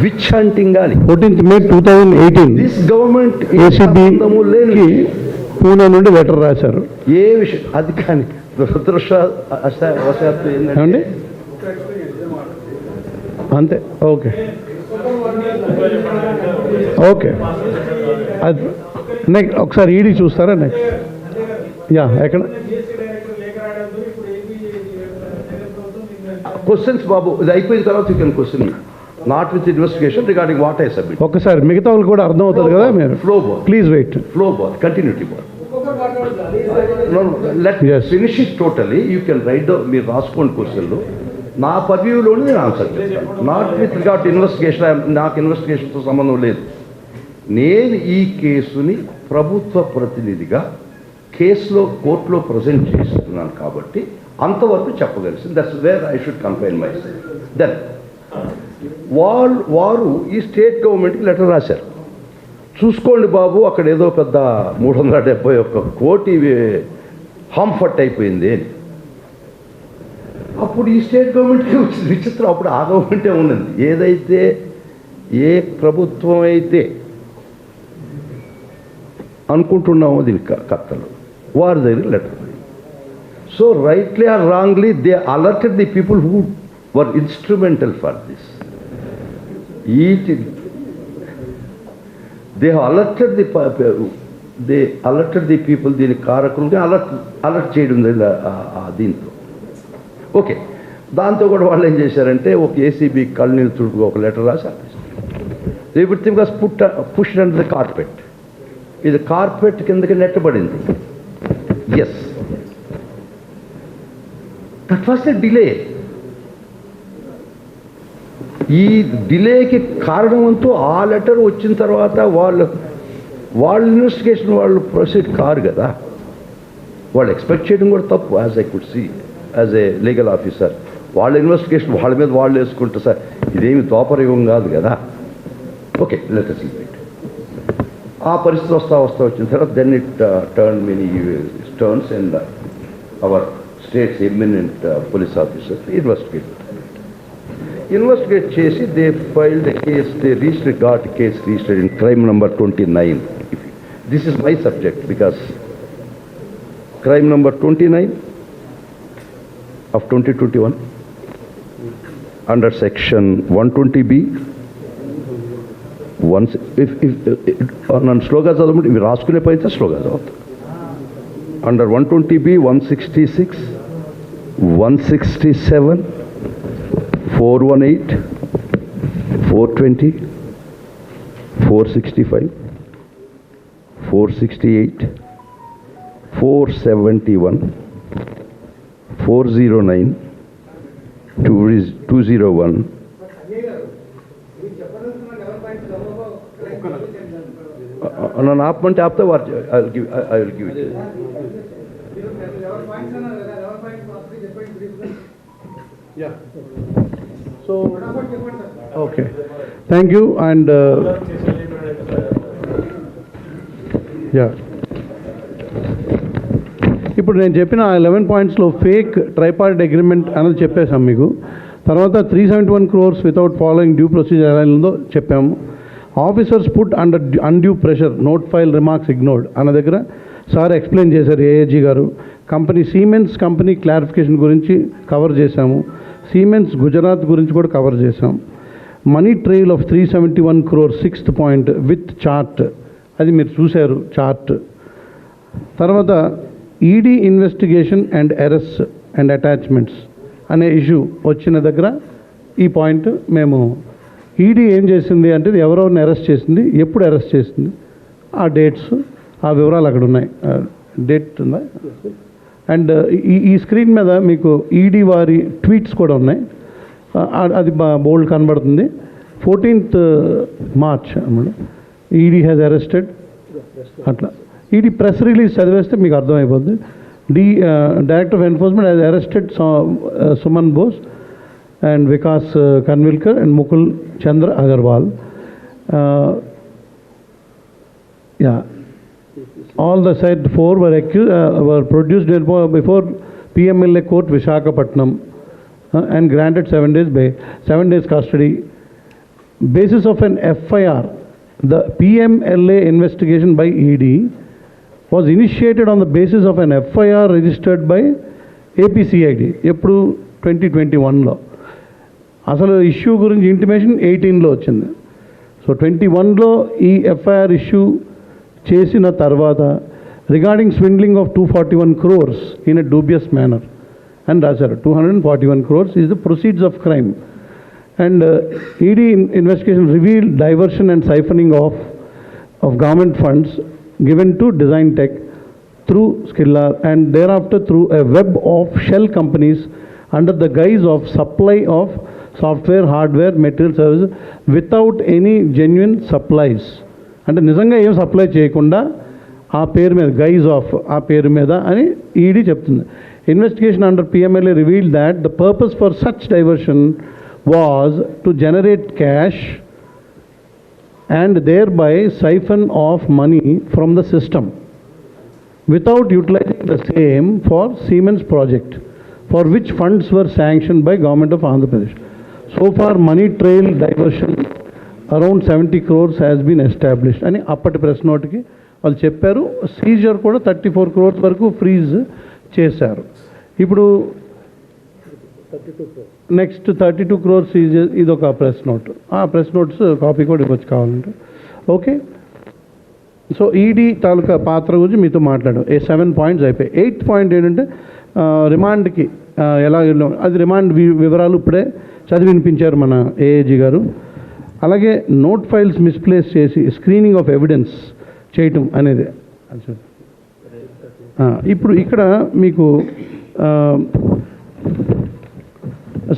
Speaker 3: Which hunting కానీ
Speaker 1: 14th May 2018
Speaker 3: this government
Speaker 1: ఏసీబీకి పూణే నుండి లెటర్ రాశారు.
Speaker 3: ఏ విషయం అది కానీ దురదృష్టవశాత్తు ఏంటంటే
Speaker 1: ఏమండి అంతే. ఓకే ఓకే అది నెక్స్ట్ ఒకసారి ఈడీ చూస్తారా నెక్స్ట్. యా ఎక్కడ
Speaker 3: క్వశ్చన్స్ బాబు ఇది అయిపోయిన తర్వాత you can question not with investigation regarding what I submit.
Speaker 1: ఒక్కసారి మిగతా వాళ్ళు కూడా అర్థం అవుతుంది కదా మీరు.
Speaker 3: Flow ball
Speaker 1: please wait.
Speaker 3: Flow ball continuity ball. Let finish it totally. You can write down. మీరు రాసుకోండి క్వశ్చన్లు. నా పర్వ్యూలోనే నేను ఆన్సర్ చేస్తాను. Not with regard investigation. నాకు ఇన్వెస్టిగేషన్తో సంబంధం లేదు. నేను ఈ కేసుని ప్రభుత్వ ప్రతినిధిగా కేసులో కోర్టులో ప్రజెంట్ చేస్తున్నాను కాబట్టి అంతవరకు చెప్పగలిసింది. That's where I should confine myself. Then వారు ఈ స్టేట్ గవర్నమెంట్కి లెటర్ రాశారు. చూసుకోండి బాబు అక్కడ ఏదో పెద్ద 371 కోటి హాంఫర్ట్ అయిపోయింది అని. అప్పుడు ఈ స్టేట్ గవర్నమెంట్కి వచ్చింది విచిత్రం. అప్పుడు ఆ గవర్నమెంటే ఉన్నది. ఏదైతే ఏ ప్రభుత్వం అయితే అనుకుంటున్నామో దీనికి కర్తలు వారి దగ్గర letter. So rightly or wrongly they alerted the people who were instrumental for this. They alerted the people. దీని కారకులుగా అలర్ట్ చేయడం దీంతో. ఓకే, దాంతో కూడా వాళ్ళు ఏం చేశారంటే ఒక ఏసీబీ కళ్ళని తుడుపుగా ఒక లెటర్ రాసి everything was pushed under the carpet. ఇది కార్పెట్ కిందకి నెట్టబడింది. Yes, that was the delay. ఈ డిలేకి కారణమంటూ ఆ లెటర్ వచ్చిన తర్వాత వాళ్ళు ఇన్వెస్టిగేషన్ వాళ్ళు ప్రొసీడ్ కారు కదా. వాళ్ళు ఎక్స్పెక్ట్ చేయడం కూడా తప్పు. As I could see as a legal officer వాళ్ళ ఇన్వెస్టిగేషన్ వాళ్ళ మీద వాళ్ళు వేసుకుంటే సార్ ఇదేమి దోపరయుగం కాదు కదా. Okay, let us leave it. ఆ పరిస్థితి వస్తా వచ్చిన తర్వాత then it turn many turns and our state's eminent police officer investigate చేసి they filed a case. They registered got case registered in crime number 29. This is my subject because crime number 29 of 2021 under section 120B. Once if on sloga chadavandi ivi raskune paithe sloga chadavadu. Under 120B 166 167 418 420 465 468 471 409 201. నన్ను ఆపమంటే ఆపితే వారు I will give it.
Speaker 1: So okay, thank you. And yeah, ఇప్పుడు నేను చెప్పిన 11 పాయింట్స్లో fake tri-party agreement అనేది చెప్పేశాం మీకు. తర్వాత 371 crores without following due procedure ఎలా ఉందో చెప్పాము. Officers put under undue pressure, note file remarks ignored అన్న దగ్గర సార్ ఎక్స్ప్లెయిన్ చేశారు ఏఏజీ గారు. కంపెనీ సీమెన్స్ కంపెనీ క్లారిఫికేషన్ గురించి కవర్ చేశాము. సీమెన్స్ గుజరాత్ గురించి కూడా కవర్ చేశాం. Money trail of 371 crores 6th point with chart, అది మీరు చూశారు చార్ట్. తర్వాత ED investigation and arrest and attachments అనే ఇష్యూ వచ్చిన దగ్గర ఈ పాయింట్ మేము ఈడీ ఏం చేసింది అంటే ఎవరెవరిని అరెస్ట్ చేసింది, ఎప్పుడు అరెస్ట్ చేసింది, ఆ డేట్స్, ఆ వివరాలు అక్కడ ఉన్నాయి. డేట్ ఉందా? అండ్ ఈ స్క్రీన్ మీద మీకు ఈడీ వారి ట్వీట్స్ కూడా ఉన్నాయి. అది బోల్డ్ కనబడుతుంది. 14th March అన్నమాట ఈడీ హ్యాజ్ అరెస్టెడ్. అట్లా ఈడీ ప్రెస్ రిలీజ్ చదివేస్తే మీకు అర్థమైపోద్ది. Director of enforcement has arrested Suman Bose and Vikas Kanvilkar and Mukul Chandra Agarwal. Yeah. All the said four were produced before PMLA court Visakhapatnam and granted 7 days bail, 7 days custody. Basis of an FIR, the PMLA investigation by ED was initiated on the basis of an FIR registered by APCID ఎప్పుడు 2021లో. అసలు issue గురించి intimation 18లో వచ్చింది. So 21లో ఈ FIR issue చేసిన తర్వాత regarding స్విండ్లింగ్ of 241 crores in a dubious manner అని రాశారు. 241 crores is the proceeds of crime. And ED investigation revealed diversion and siphoning of government funds given to Design Tech through Skillar and thereafter through a web of shell companies under the guise of supply of software, hardware, material services without any genuine supplies. అంటే నిజంగా ఏం supply చేయకుండా ఆ పేరు మీద guys of ఆ పేరు మీద అని ఈడీ చెప్తుంది. Investigation under PMLA revealed that the purpose for such diversion was to generate cash and thereby siphon off money from the system without utilizing the same for Siemens project for which funds were sanctioned by Government of Andhra Pradesh. So far money trail diversion around 70 crores has been established అని అప్పటి press నోట్కి వాళ్ళు చెప్పారు. Caesar కూడా 34 crores వరకు freeze చేశారు. ఇప్పుడు next 32 crores ఇది ఒక ప్రెస్ నోట్. ఆ ప్రెస్ నోట్స్ కాపీ కూడా ఇవ్వచ్చు కావాలంటే. ఓకే, సో ఈడీ తాలూకా పాత్ర గురించి మీతో మాట్లాడాం. 7 points అయిపోయి. 8th point ఏంటంటే రిమాండ్కి ఎలా వెళ్ళాం, అది రిమాండ్ వివరాలు ఇప్పుడే చదివి వినిపించారు మన AAG గారు. అలాగే నోట్ ఫైల్స్ మిస్ప్లేస్ చేసి స్క్రీనింగ్ ఆఫ్ ఎవిడెన్స్ చేయటం అనేది. ఇప్పుడు ఇక్కడ మీకు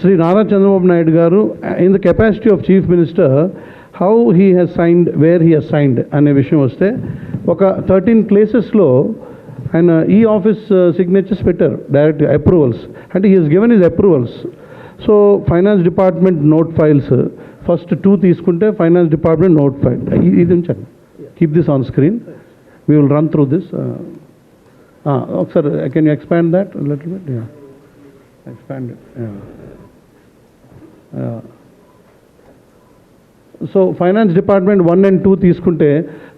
Speaker 1: Sri Nara Chandrababu Naidu garu in the capacity of Chief Minister, how he has signed, where he has signed అనే విషయం వస్తే ఒక 13 ప్లేసెస్లో ఆయన ఆఫీస్ సిగ్నేచర్స్ పెట్టారు, డైరెక్ట్ అప్రూవల్స్. అంటే he has given his approvals. So finance department note files first 2 తీసుకుంటే finance department note file ఇది ఉంచండి. Keep this on screen, we will run through this. ఒకసారి can you expand that little bit? Yeah, expand it. So finance department 1 and 2 తీసుకుంటే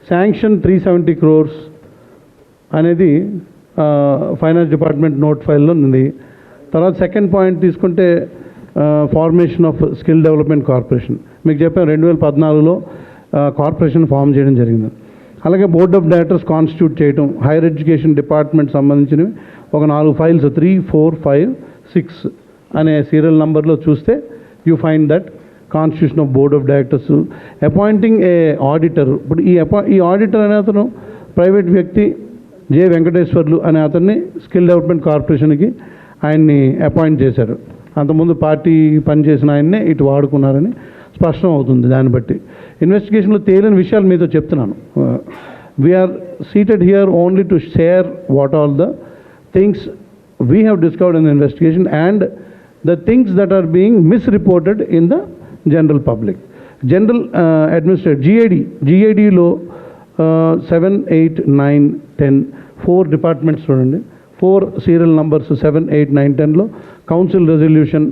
Speaker 1: sanction 370 crores అనేది finance department note ఫైల్లో ఉంది. తర్వాత second point తీసుకుంటే formation of skill development corporation. మీకు చెప్పాను 2014లో corporation form చేయడం జరిగింది. అలాగే బోర్డ్ ఆఫ్ డైరెక్టర్స్ కాన్స్టిట్యూట్ చేయడం, హైయర్ ఎడ్యుకేషన్ డిపార్ట్మెంట్ సంబంధించినవి ఒక 4 ఫైల్స్ 3, 4, 5, 6 అనే సీరియల్ నంబర్లో చూస్తే you find that constitution of board of directors, appointing A auditor. ఇప్పుడు ఈ ఆడిటర్ అనే అతను ప్రైవేట్ వ్యక్తి జె వెంకటేశ్వర్లు అనే అతన్ని స్కిల్ డెవలప్మెంట్ కార్పొరేషన్కి ఆయన్ని అపాయింట్ చేశారు. అంతకుముందు పార్టీ పనిచేసిన ఆయన్నే ఇటు వాడుకున్నారని స్పష్టం అవుతుంది. దాన్ని బట్టి ఇన్వెస్టిగేషన్లో తేలిన విషయాలు మీతో చెప్తున్నాను. We are seated here only to share what all the things we have discovered in the investigation and the things that are being misreported in the general public. General Administrator GID లో 7, 8, 9, 10 4 డిపార్ట్మెంట్స్ చూడండి. 4 serial numbers 7, 8, 9, 10లో council resolution,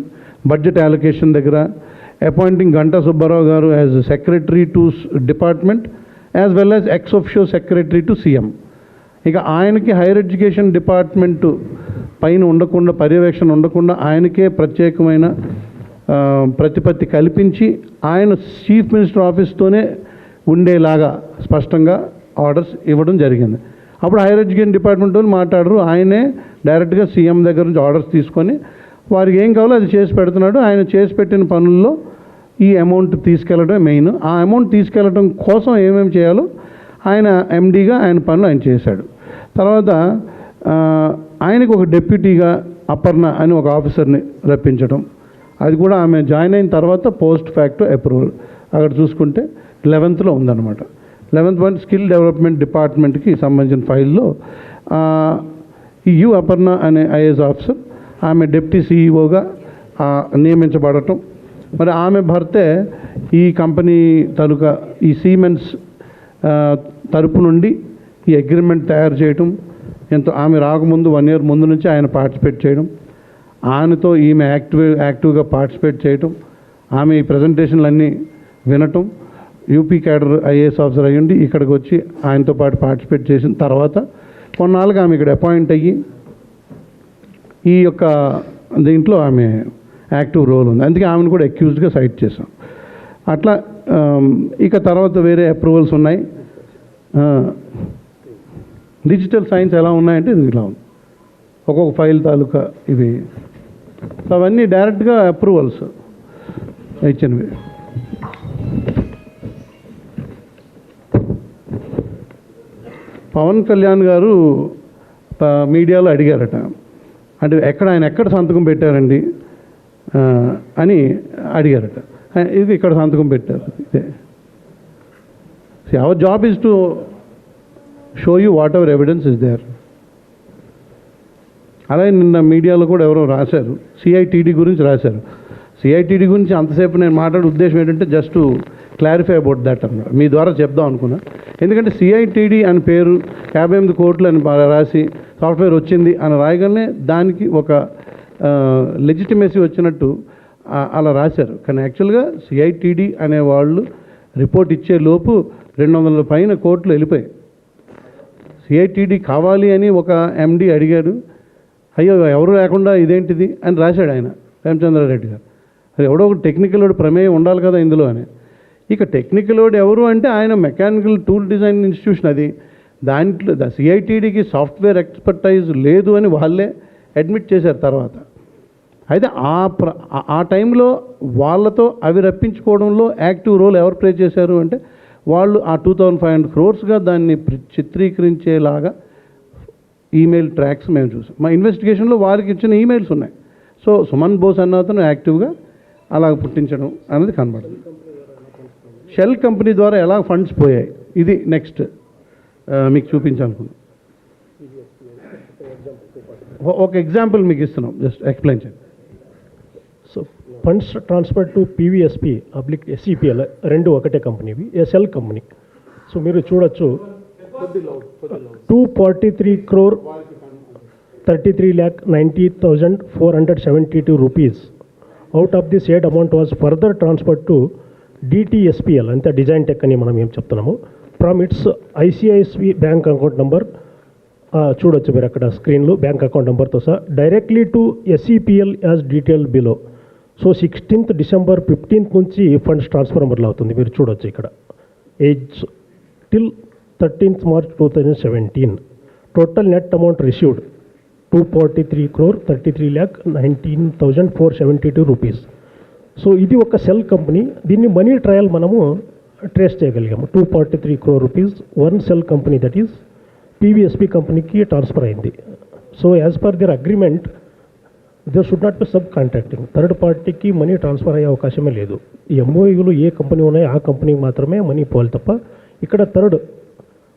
Speaker 1: budget allocation దగ్గర appointing Ganta Subbarao గారు as secretary to department as well as ex officio secretary to CM. ఇక ఆయనకి higher education department పైన ఉండకుండా, పర్యవేక్షణ ఉండకుండా ఆయనకే ప్రత్యేకమైన ప్రతిపత్తి కల్పించి ఆయన చీఫ్ మినిస్టర్ ఆఫీస్తోనే ఉండేలాగా స్పష్టంగా ఆర్డర్స్ ఇవ్వడం జరిగింది. అప్పుడు హైయర్ ఎడ్యుకేషన్ డిపార్ట్మెంట్ వాళ్ళు మాట్లాడరు, ఆయనే డైరెక్ట్గా CM దగ్గర నుంచి ఆర్డర్స్ తీసుకొని వారికి ఏం కావాలో అది చేసి పెడుతున్నాడు. ఆయన చేసి పెట్టిన పనుల్లో ఈ అమౌంట్ తీసుకెళ్ళడం మెయిన్. ఆ అమౌంట్ తీసుకెళ్ళడం కోసం ఏమేమి చేయాలో ఆయన MDగా ఆయన పనులు ఆయన చేశాడు. తర్వాత ఆయనకు ఒక డెప్యూటీగా అపర్ణ అని ఒక ఆఫీసర్ని రప్పించడం, అది కూడా ఆమె జాయిన్ అయిన తర్వాత పోస్ట్ ఫ్యాక్టో అప్రూవల్. అక్కడ చూసుకుంటే 11th ఉందన్నమాట. 11th పాయింట్ స్కిల్ డెవలప్మెంట్ డిపార్ట్మెంట్కి సంబంధించిన ఫైల్లో ఈ అపర్ణ అనే IAS ఆఫీసర్ ఆమె డిప్యూటీ CEOగా నియమించబడటం. మరి ఆమె భర్తే ఈ కంపెనీ తాలూకా ఈ సీమెన్స్ తరపు నుండి ఈ అగ్రిమెంట్ తయారు చేయటం, ఎంతో ఆమె రాకముందు 1 year ముందు నుంచి ఆయన పార్టిసిపేట్ చేయడం, ఆయనతో ఈమె యాక్టివ్గా పార్టిసిపేట్ చేయటం, ఆమె ఈ ప్రజెంటేషన్లన్నీ వినటం, యూపీ క్యాడర్ ఐఏఎస్ ఆఫీసర్ అయ్యుండి ఇక్కడికి వచ్చి ఆయనతో పాటు పార్టిసిపేట్ చేసిన తర్వాత కొన్నాళ్ళుగా ఆమె ఇక్కడ అపాయింట్ అయ్యి ఈ యొక్క దీంట్లో ఆమె యాక్టివ్ రోల్ ఉంది. అందుకే ఆమెను కూడా అక్యూజ్డ్గా సైట్ చేశాం. అట్లా ఇక తర్వాత వేరే అప్రూవల్స్ ఉన్నాయి. డిజిటల్ సైన్స్ ఎలా ఉన్నాయంటే ఇది ఇలా ఉంది, ఒక్కొక్క ఫైల్ తాలూకా ఇవి. సో అవన్నీ డైరెక్ట్గా అప్రూవల్స్ ఇచ్చినవి. పవన్ కళ్యాణ్ గారు మీడియాలో అడిగారట, అంటే ఆయన ఎక్కడ సంతకం పెట్టారండి అని అడిగారట. ఇది ఇక్కడ సంతకం పెట్టారు. ఇదే our job is to show you whatever evidence is there. అలాగే నిన్న మీడియాలో కూడా ఎవరో రాశారు, CITD గురించి రాశారు. CITD గురించి అంతసేపు నేను మాట్లాడే ఉద్దేశం ఏంటంటే జస్ట్ క్లారిఫై అబౌట్ దట్ అన్నమాట, మీ ద్వారా చెప్దాం అనుకున్నా. ఎందుకంటే CITD అని పేరు 58 కోట్లు అని రాసి సాఫ్ట్వేర్ వచ్చింది అని రాయగానే దానికి ఒక లెజిటిమసీ వచ్చినట్టు అలా రాశారు. కానీ యాక్చువల్గా CITD అనేవాళ్ళు రిపోర్ట్ ఇచ్చే లోపు 200 పైన కోట్లు వెళ్ళిపోయాయి. CITD కావాలి అని ఒక MD అడిగాడు, అయ్యో ఎవరు లేకుండా ఇదేంటిది అని రాశాడు ఆయన, రామచంద్రారెడ్డి గారు. అది ఎవడో ఒక టెక్నికల్ వాడు ప్రమేయం ఉండాలి కదా ఇందులో అని. ఇక టెక్నికల్ వాడు ఎవరు అంటే ఆయన మెకానికల్ టూల్ డిజైన్ ఇన్స్టిట్యూషన్, అది దాంట్లో CITDకి సాఫ్ట్వేర్ ఎక్స్పర్టైజ్ లేదు అని వాళ్ళే అడ్మిట్ చేశారు తర్వాత. అయితే ఆ టైంలో వాళ్ళతో అవి రప్పించుకోవడంలో యాక్టివ్ రోల్ ఎవరు ప్లే చేశారు అంటే వాళ్ళు ఆ 2500 crores దాన్ని చిత్రీకరించేలాగా ఈమెయిల్ ట్రాక్స్ మేము చూసాం. మా ఇన్వెస్టిగేషన్లో వారికి ఇచ్చిన ఈమెయిల్స్ ఉన్నాయి. సో సుమన్ బోస్ అన్న అతను యాక్టివ్గా అలా పుట్టించడం అనేది కనబడుతుంది. షెల్ కంపెనీ ద్వారా ఎలా ఫండ్స్ పోయాయి, ఇది నెక్స్ట్ మీకు చూపించాలనుకున్నాం. ఒక ఎగ్జాంపుల్ మీకు ఇస్తున్నాం, జస్ట్ ఎక్స్ప్లెయిన్ చేయండి.
Speaker 4: So funds transfer to PVSP/SEPL రెండు ఒకటే కంపెనీవి, సెల్ కంపెనీ. సో మీరు చూడొచ్చు 243 crore 33,90,472 rupees. Out of the said amount was further transferred to DTSPL, అంతే డిజైన్ టెక్ అని మనం ఏం చెప్తున్నాము, from it's ICICI bank account number. చూడొచ్చు మీరు అక్కడ స్క్రీన్లో బ్యాంక్ అకౌంట్ నెంబర్తో సహా, directly to SEPL as detail below. So 16th December 15th నుంచి ఫండ్స్ ట్రాన్స్ఫర్ మొదలవుతుంది. మీరు చూడొచ్చు ఇక్కడ as till 13th March 2017. Total net amount received 243 crore 33,19,472 rupees. So ఇది ఒక సెల్ కంపెనీ. దీన్ని మనీ ట్రయల్ మనము ట్రేస్ చేయగలిగాము. 243 crore rupees one cell company, that is PVSP కంపెనీకి ట్రాన్స్ఫర్ అయింది. So as per their agreement there should not be sub contracting third money transfer అయ్యే అవకాశమే లేదు. ఈ MOUలు ఏ కంపెనీ ఉన్నాయో ఆ కంపెనీకి మాత్రమే మనీ పోవాలి తప్ప ఇక్కడ థర్డ్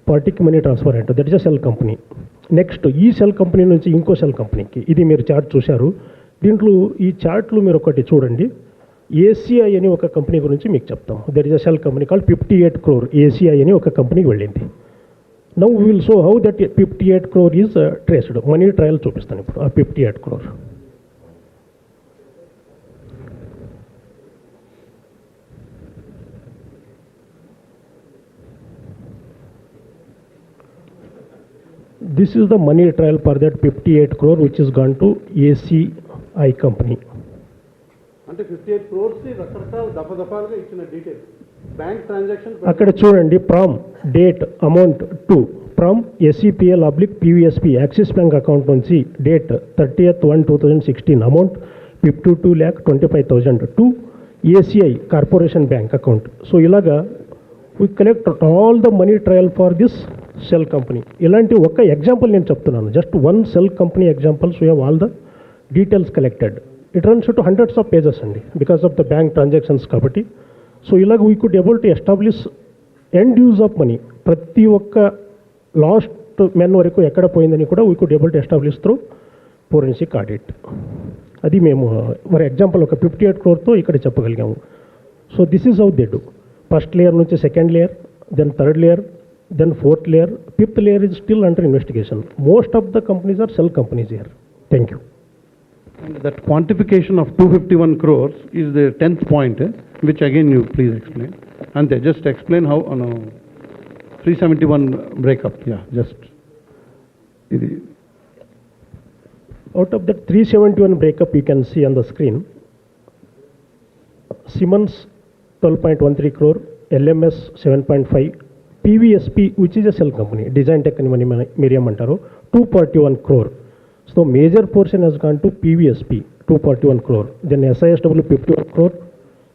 Speaker 4: పార్టీకి మనీ ట్రాన్స్ఫర్ అయ్యింది. That is a cell company. Next ఈ సెల్ కంపెనీ నుంచి ఇంకో సెల్ కంపెనీకి, ఇది మీరు చార్ట్ చూశారు. దీంట్లో ఈ చార్ట్లు మీరు ఒకటి చూడండి, ACI అని ఒక కంపెనీ గురించి మీకు చెప్తాం. That is a cell company called 58 crore. ACI అని ఒక కంపెనీకి వెళ్ళింది. Now we will show how that 58 crore is traced. Money trial చూపిస్తాను ఇప్పుడు ఆ 58 crore. This is the money trial for that 58 crore which has gone to ACI company.
Speaker 1: అంటే 58 crores రకరకాల దఫాలుగా ఇచ్చిన డీటెయిల్స్ బ్యాంక్ ట్రాన్సాక్షన్
Speaker 4: అక్కడ చూడండి, from date amount to from SEPL/PVSP Axis bank account నుంచి date 30th 1 2016 amount 52,25,000 to ACI corporation bank account. So ఇలాగా we collect all the money trial for this cell company. ఇలాంటి ఒక example నేను చెప్తున్నాను, just one cell company examples we have all the details collected. It runs to hundreds of pages అండి, because of the bank transactions కాబట్టి. So ఇలాగ we could able to establish end use of money, ప్రతి ఒక్క last men వరకు ఎక్కడ పోయిందని కూడా we could able to establish through forensic audit. అది మేము ఫర్ ఎగ్జాంపుల్ ఒక 58 crore ఇక్కడ చెప్పగలిగాము. So this is how they do. First layer నుంచి second layer, then third layer, then fourth layer, fifth layer is still under investigation. Most of the companies are cell companies here. Thank you.
Speaker 1: And that quantification of 251 crores is the 10th point, which again you please explain. And they just explain how, 371 breakup, yeah, just.
Speaker 4: Out of that 371 breakup, you can see on the screen, Siemens 12.13 crore, LMS 7.5, PVSP, which is a cell company, Design Tech and Miriam Antaro, 241 crore. So major portion has gone to PVSP, 241 crore. Then SISW 51 crore,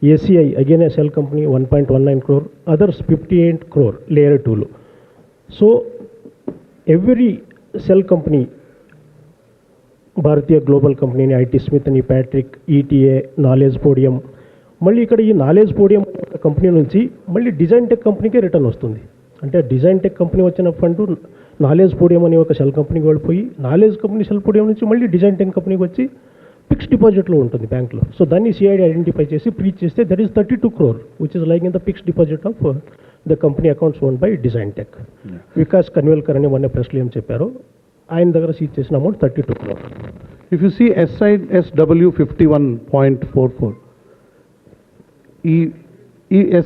Speaker 4: ACI, again a cell company, 1.19 crore, others 58 crore, layer 2. So every cell company, Bharatiya global company, IT Smith అని, Patrick, ETA, knowledge podium, మళ్ళీ ఇక్కడ ఈ knowledge podium company నుంచి మళ్ళీ design tech కంపెనీకే return వస్తుంది. అంటే design tech company వచ్చిన fund knowledge podium అనే ఒక సెల్ కంపెనీకి వెళ్ళిపోయి, నాలెడ్జ్ కంపెనీ సెల్ పోడియం నుంచి మళ్ళీ డిజైన్ టెక్ కంపెనీకి వచ్చి ఫిక్స్డ్ డిపాజిట్లో ఉంటుంది బ్యాంక్లో. సో దాన్ని సిఐడి ఐడెంటిఫై చేసి ప్రీచ్ చేస్తే that is 32 crore, which is like in the fixed deposit of the company accounts own by design tech. Vikas Kanvelkar అని మొన్న ప్రెస్లో ఏం చెప్పారో, ఆయన దగ్గర సీజ్ చేసిన amount 32 crore.
Speaker 1: If you see SISW 51.44,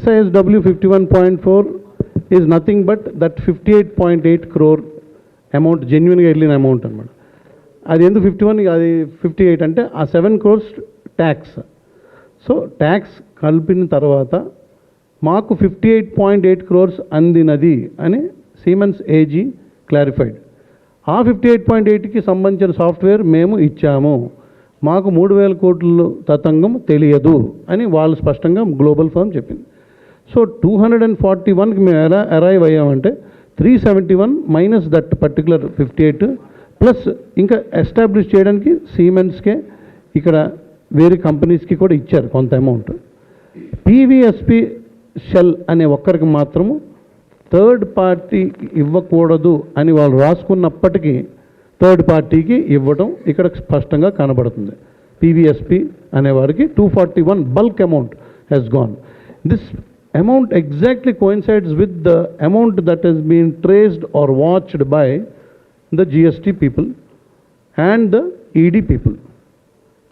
Speaker 1: SISW 51.4 is nothing but that 58.8 crore amount, genuinely వెళ్ళిన amount అనమాట. అది ఎందుకు 51, అది 58 అంటే ఆ 7 crores ట్యాక్స్. సో ట్యాక్స్ కలిపిన తర్వాత మాకు 58.8 crores అందినది అని సిమెన్స్ ఏజీ క్లారిఫైడ్. ఆ 58.8కి సంబంధించిన సాఫ్ట్వేర్ మేము ఇచ్చాము, మాకు 3,000 కోట్ల తతంగం తెలియదు అని వాళ్ళు స్పష్టంగా గ్లోబల్ ఫర్మ్ చెప్పింది. సో 241కి మేము ఎలా అరైవ్ అయ్యామంటే 371 మైనస్ దట్ పర్టికులర్ 58 ప్లస్ ఇంకా ఎస్టాబ్లిష్ చేయడానికి సిమెన్స్కే ఇక్కడ వేరే కంపెనీస్కి కూడా ఇచ్చారు కొంత అమౌంట్. పీవీఎస్పీ షెల్ అనే ఒక్కరికి మాత్రము థర్డ్ పార్టీ ఇవ్వకూడదు అని వాళ్ళు రాసుకున్నప్పటికీ థర్డ్ పార్టీకి ఇవ్వడం ఇక్కడ స్పష్టంగా కనబడుతుంది. పీవీఎస్పీ అనేవారికి 241 bulk amount has gone. This amount exactly coincides with the amount that has been traced or watched by the GST people and the ED people.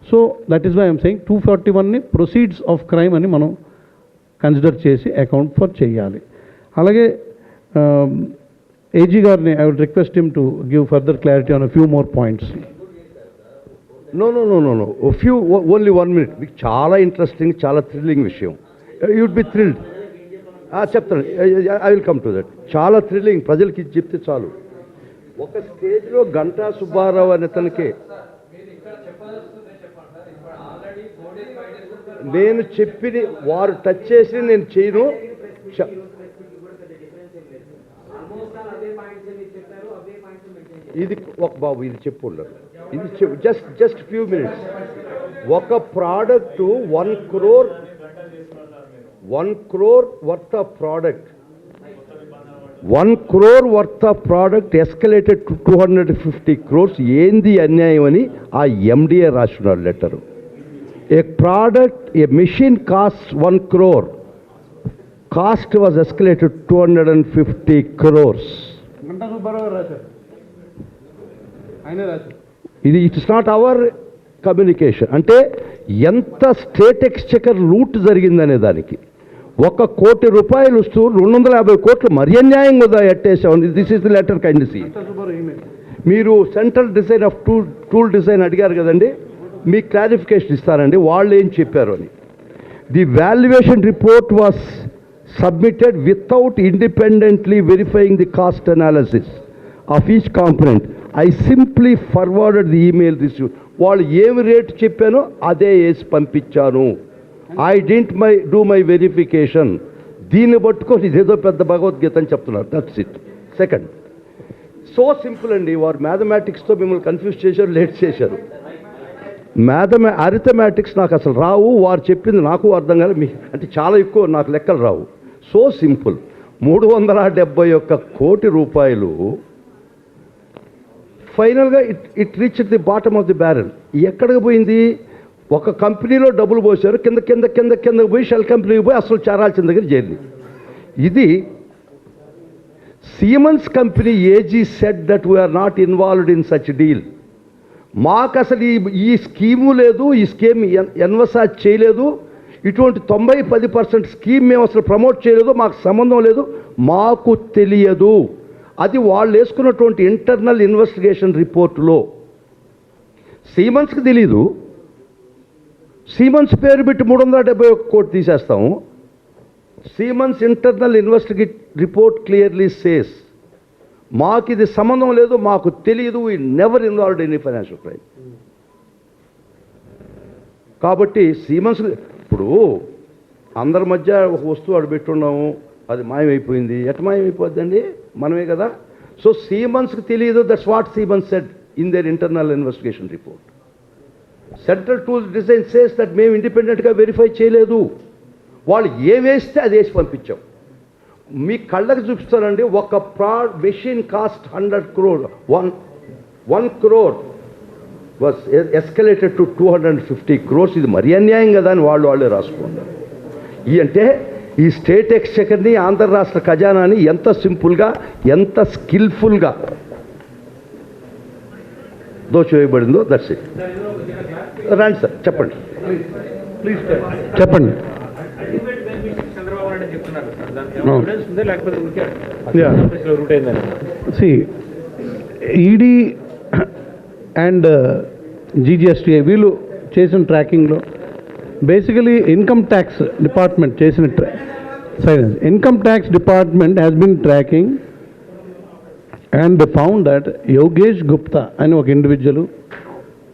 Speaker 1: So that is why I am saying 241 ni proceeds of crime ani మనం consider చేసి account for చేయాలి. అలాగే AG గారిని I would request him to give further clarity on a few more points.
Speaker 3: No. Only 1 minute. మీకు చాలా interesting, చాలా thrilling విషయం. You would be thrilled. చెప్తాను, I will come to that. చాలా థ్రిల్లింగ్, ప్రజలకి చెప్తే చాలు. ఒక స్టేజ్లో గంటా సుబ్బారావు అనే తనకి నేను చెప్పి వారు టచ్ చేసి నేను చేయను. ఇది ఒక బాబు ఇది చెప్పు ఉండరు, ఇది జస్ట్ ఫ్యూ మినిట్స్. ఒక product 1 crore worth of product, 1 crore worth of product escalated to 250 crores. ఏంది అన్యాయం అని ఆ ఎండిఏ రాస్తున్నారు letter. A product, A machine cost 1 crore, cost was escalated 250 crores. ఇది ఇట్స్ నాట్ అవర్ కమ్యూనికేషన్. అంటే ఎంత state Exchequer loot జరిగిందనే దానికి 1 కోటి రూపాయలు వస్తూ 250 కోట్లు మరి అన్యాయంగా ఎట్టేసాం. This is the letter kind see. మీరు central design of tool design అడిగారు కదండి, మీకు క్లారిఫికేషన్ ఇస్తారండి వాళ్ళు ఏం చెప్పారు అని. The valuation report was submitted without independently verifying the cost analysis of each component. I simply forwarded the email receive. వాళ్ళు ఏమి రేటు చెప్పానో అదే వేసి పంపించాను. I didn't do my verification. దీన్ని పట్టుకొని ఇదేదో పెద్ద భగవద్గీత అని చెప్తున్నారు. That's it. Second, so simple అండి. వారు మ్యాథమెటిక్స్తో మిమ్మల్ని కన్ఫ్యూజ్ చేశారు, లేట్ చేశారు. అరిథమెటిక్స్ నాకు అసలు రావు, వారు చెప్పింది నాకు అర్థం కాదు. అంటే చాలా ఎక్కువ నాకు లెక్కలు రావు. సో సింపుల్, 371 కోటి రూపాయలు ఫైనల్గా it reach the bottom of the barrel. ఎక్కడికి పోయింది? ఒక కంపెనీలో డబ్బులు పోసారు, కిందకి పోయి షెల్ కంపెనీకి పోయి అసలు చేరాల్సిన దగ్గర చేరింది. ఇది Siemens company AG said that we are not involved in such deal. మాకు అసలు ఈ స్కీము లేదు, ఈ స్కీమ్ ఎన్వసాజ్ చేయలేదు, ఇటువంటి 90-10% స్కీమ్ మేము అసలు ప్రమోట్ చేయలేదు, మాకు సంబంధం లేదు, మాకు తెలియదు. అది వాళ్ళు వేసుకున్నటువంటి ఇంటర్నల్ ఇన్వెస్టిగేషన్ రిపోర్టులో. సీమన్స్కి తెలీదు, సీమన్స్ పేరు పెట్టి 371 కోట్లు తీసేస్తాము. Siemens internal investigate report clearly says మాకు ఇది సంబంధం లేదు, మాకు తెలియదు, we never involved in financial crime. కాబట్టి సీమన్స్ ఇప్పుడు అందరి మధ్య ఒక వస్తువు అడబెట్టున్నాము, అది మాయమైపోయింది. ఎట్ మాయమైపోద్దండి? మనమే కదా. సో సీమన్స్కి తెలియదు, that's what Siemens said in their internal investigation report. Central tools design says that మేము ఇండిపెండెంట్గా వెరిఫై చేయలేదు, వాళ్ళు ఏం వేస్తే అది వేసి పంపించాం. మీ కళ్ళకి చూపిస్తానండి, ఒక machine cost 100 crore, 1 crore was escalated to 250 crores. ఇది మరీ అన్యాయం కదా అని వాళ్ళే రాసుకున్నారు. అంటే ఈ స్టేట్ ఎక్స్చెకర్ని, ఆంధ్ర రాష్ట్ర ఖజానాని ఎంత సింపుల్గా, ఎంత స్కిల్ఫుల్గా దోచివేయబడిందో. That's it. రండి సార్, చెప్పండి ప్లీజ్ చెప్పండి.
Speaker 1: ఈడీ అండ్ జీజీఎస్టీఐ వీళ్ళు చేసిన ట్రాకింగ్లో బేసికలీ ఇన్కమ్ ట్యాక్స్ డిపార్ట్మెంట్ చేసిన income tax department has been tracking and found that Yogesh Gupta అని ఒక ఇండివిజువల్,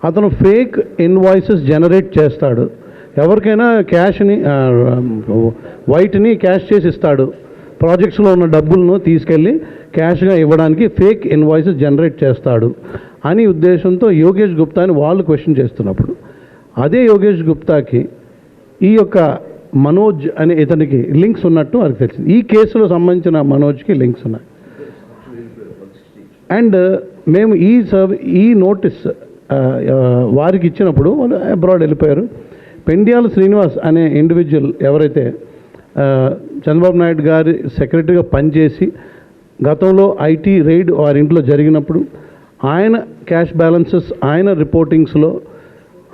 Speaker 1: అతను ఫేక్ ఇన్వాయిసెస్ జనరేట్ చేస్తాడు. ఎవరికైనా క్యాష్ని, వైట్ని క్యాష్ చేసి ఇస్తాడు. ప్రాజెక్ట్స్లో ఉన్న డబ్బులను తీసుకెళ్ళి క్యాష్గా ఇవ్వడానికి ఫేక్ ఇన్వాయిసెస్ జనరేట్ చేస్తాడు అని ఉద్దేశంతో యోగేష్ గుప్తాని వాళ్ళు క్వశ్చన్ చేస్తున్నప్పుడు, అదే యోగేష్ గుప్తాకి ఈ యొక్క మనోజ్ అనే ఇతనికి లింక్స్ ఉన్నట్టు వాళ్ళకి తెలిసింది. ఈ కేసులో సంబంధించిన మనోజ్కి లింక్స్ ఉన్నాయి. అండ్ మేము ఈ నోటీస్ వారికి ఇచ్చినప్పుడు వాళ్ళు అబ్రాడ్ వెళ్ళిపోయారు. పెండియాల శ్రీనివాస్ అనే ఇండివిజువల్ ఎవరైతే చంద్రబాబు నాయుడు గారి సెక్రటరీగా పనిచేసి గతంలో ఐటీ రైడ్ వారి ఇంట్లో జరిగినప్పుడు ఆయన క్యాష్ బ్యాలెన్సెస్, ఆయన రిపోర్టింగ్స్లో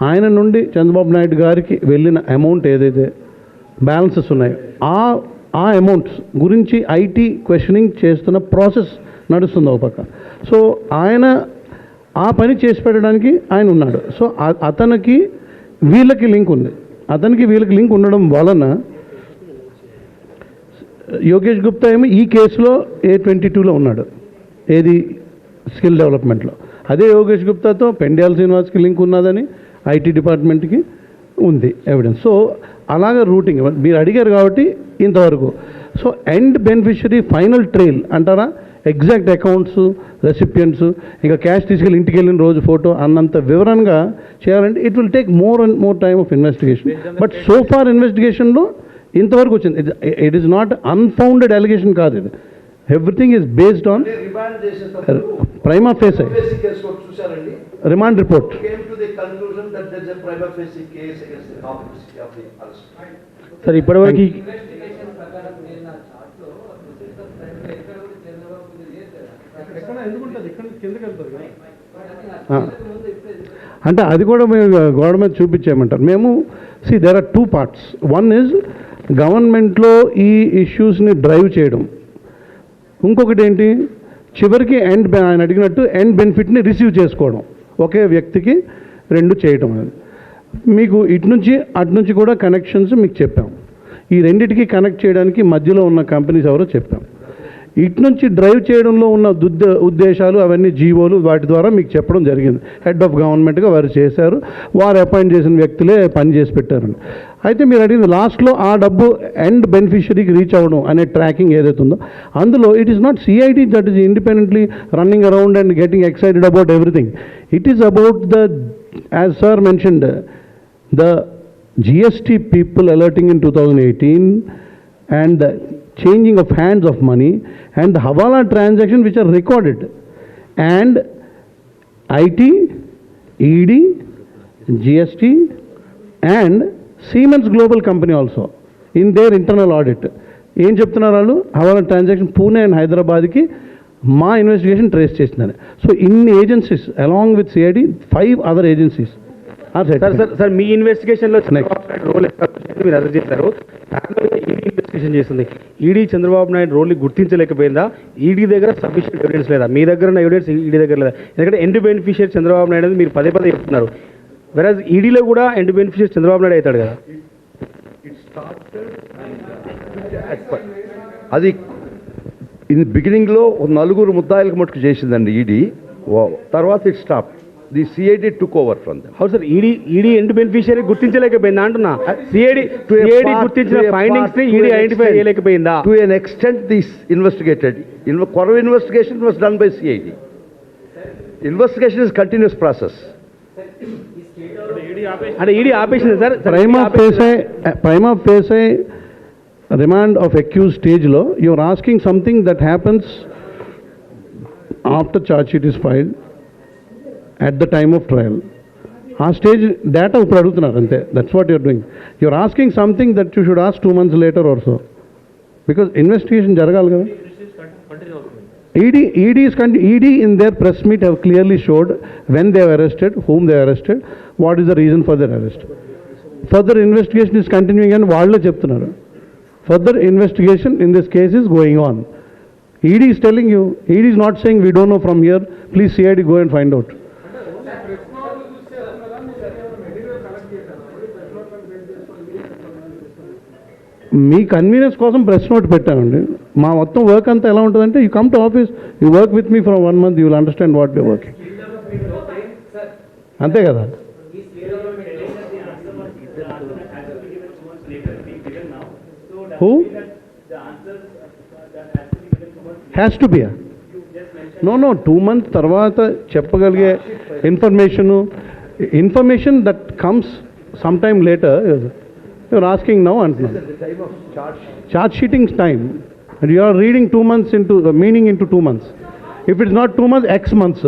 Speaker 1: ఆయన నుండి చంద్రబాబు నాయుడు గారికి వెళ్ళిన అమౌంట్ ఏదైతే బ్యాలెన్సెస్ ఉన్నాయో ఆ అమౌంట్స్ గురించి ఐటీ క్వశ్చనింగ్ చేస్తున్న ప్రాసెస్ నడుస్తుంది ఒక పక్క. సో ఆయన ఆ పని చేసి పెట్టడానికి ఆయన ఉన్నాడు. సో అతనికి వీళ్ళకి లింక్ ఉంది. అతనికి వీళ్ళకి లింక్ ఉండడం వలన యోగేష్ గుప్తా ఏమో ఈ కేసులో A22లో ఉన్నాడు, ఏది స్కిల్ డెవలప్మెంట్లో. అదే యోగేష్ గుప్తాతో పెండియాల శ్రీనివాస్కి లింక్ ఉన్నదని ఐటీ డిపార్ట్మెంట్కి ఉంది ఎవిడెన్స్. సో అలాగే రూటింగ్ మీరు అడిగారు కాబట్టి ఇంతవరకు. So end beneficiary final trail అంటారా, ఎగ్జాక్ట్ అకౌంట్స్, రెసిపియెంట్స్, ఇంకా క్యాష్ తీసుకెళ్ళి ఇంటికి వెళ్ళిన రోజు ఫోటో అన్నంత వివరంగా చేయాలంటే it will take more and more time of investigation. But so far ఇన్వెస్టిగేషన్లో ఇంతవరకు వచ్చింది. It is not unfounded allegation కాదు ఇది. Everything is based on prima facie remand report.
Speaker 4: Sir ఇప్పటివరకు
Speaker 1: అంటే అది కూడా మేము గోడ మీద చూపించేయమంటారు. మేము there are 2 parts. One is గవర్నమెంట్లో ఈ ఇష్యూస్ని డ్రైవ్ చేయడం, ఇంకొకటి ఏంటి చివరికి ఆయన అడిగినట్టు ఎండ్ బెనిఫిట్ని రిసీవ్ చేసుకోవడం. ఒకే వ్యక్తికి 2 చేయడం. మీకు ఇటు నుంచి అటు నుంచి కూడా కనెక్షన్స్ మీకు చెప్పాం. ఈ రెండిటికి కనెక్ట్ చేయడానికి మధ్యలో ఉన్న కంపెనీస్ ఎవరో చెప్పాం. ఇటు నుంచి డ్రైవ్ చేయడంలో ఉన్న ఉద్దేశాలు అవన్నీ జీవోలు వాటి ద్వారా మీకు చెప్పడం జరిగింది. హెడ్ ఆఫ్ గవర్నమెంట్గా వారు చేశారు, వారు అపాయింట్ చేసిన వ్యక్తులే పని చేసి పెట్టారండి. అయితే మీరు అడిగింది లాస్ట్లో ఆ డబ్బు ఎండ్ బెనిఫిషరీకి రీచ్ అవ్వడం అనే ట్రాకింగ్ ఏదైతే ఉందో అందులో it is not CID that is independently running around and getting excited about everything. It is about as sir mentioned the GST people alerting in 2018 and the changing of hands of money and the Hawala transaction which are recorded, and IT, ED, GST and Siemens Global Company also in their internal audit. ఏం చెప్తున్నారు వాళ్ళు? హవాలా transaction Pune and హైదరాబాద్కి మా investigation trace చేసిందని. సో ఇన్ని agencies along with CID 5 other agencies.
Speaker 5: Sir మీ ఇన్వెస్టిగేషన్లో చంద్రబాబు నాయుడు రోల్ మీరు అర్థం చేశారు. ఈడీ ఇన్వెస్టిగేషన్ చేస్తుంది. ఈడీ చంద్రబాబు నాయుడు రోల్ని గుర్తించలేకపోయిందా? ఈడీ దగ్గర సఫిషియెంట్ ఎవిడెన్స్ లేదా? మీ దగ్గర ఉన్న ఎవిడెన్స్ ఈడీ దగ్గర లేదా? ఎందుకంటే ఎండ్ బెనిఫిషియరీ చంద్రబాబు నాయుడు అనేది మీరు పదే చెప్తున్నారు. వెరాజ్ ఈడీలో కూడా ఎండ్ బెనిఫిషియరీ చంద్రబాబు నాయుడు అవుతాడు కదా.
Speaker 3: అది ఇన్ బిగినింగ్లో 4 ముద్దాయిలకు మటుకు చేసిందండి ఈడీ. తర్వాత it stop. The CID took over from them.
Speaker 5: అవును సార్, ఈడీ ఎండ్ బెనిఫిషియరీ గుర్తించలేకపోయిందా అంటున్నా. సిఐడి గుర్తించిన ఫైండింగ్స్ ని ఈడీ ఐడెంటిఫై చేయలేకపోయిందా?
Speaker 3: To an extent this investigated. కొరవ investigation was done by CID. Investigation is continuous process.
Speaker 5: అంటే ED ఆపేసింది sir.
Speaker 1: Prima facie remand of accused స్టేజ్లో you're asking something that happens after charge sheet is filed at the time of trial. ఆ stage data ఇప్పుడు అడుగుతున్నారు అంతే. That's what you're doing. You're asking something that you should ask 2 months later also, because investigation జరగాలి కదా. ED in their press meet have clearly showed when they have arrested, whom they have arrested, what is the reason for their arrest. Further investigation is continuing and వాళ్ళే చెప్తున్నారు. Further investigation in this case is going on. ED is telling you, ED is not saying we don't know from here, please CID go and find out. మీ convenience కోసం press note పెట్టామండి. మా మొత్తం work అంతా ఎలా ఉంటుందంటే, you come to office, you work with me for 1 month, you will understand what they working. అంతే కదా. Who has to be? No 2 months తర్వాత చెప్పగలిగే information that comes some time later. You're asking now and now.
Speaker 3: The time of
Speaker 1: charge sheeting time, and you are reading 2 months into the meaning into 2 months. If it's not 2 months, X months.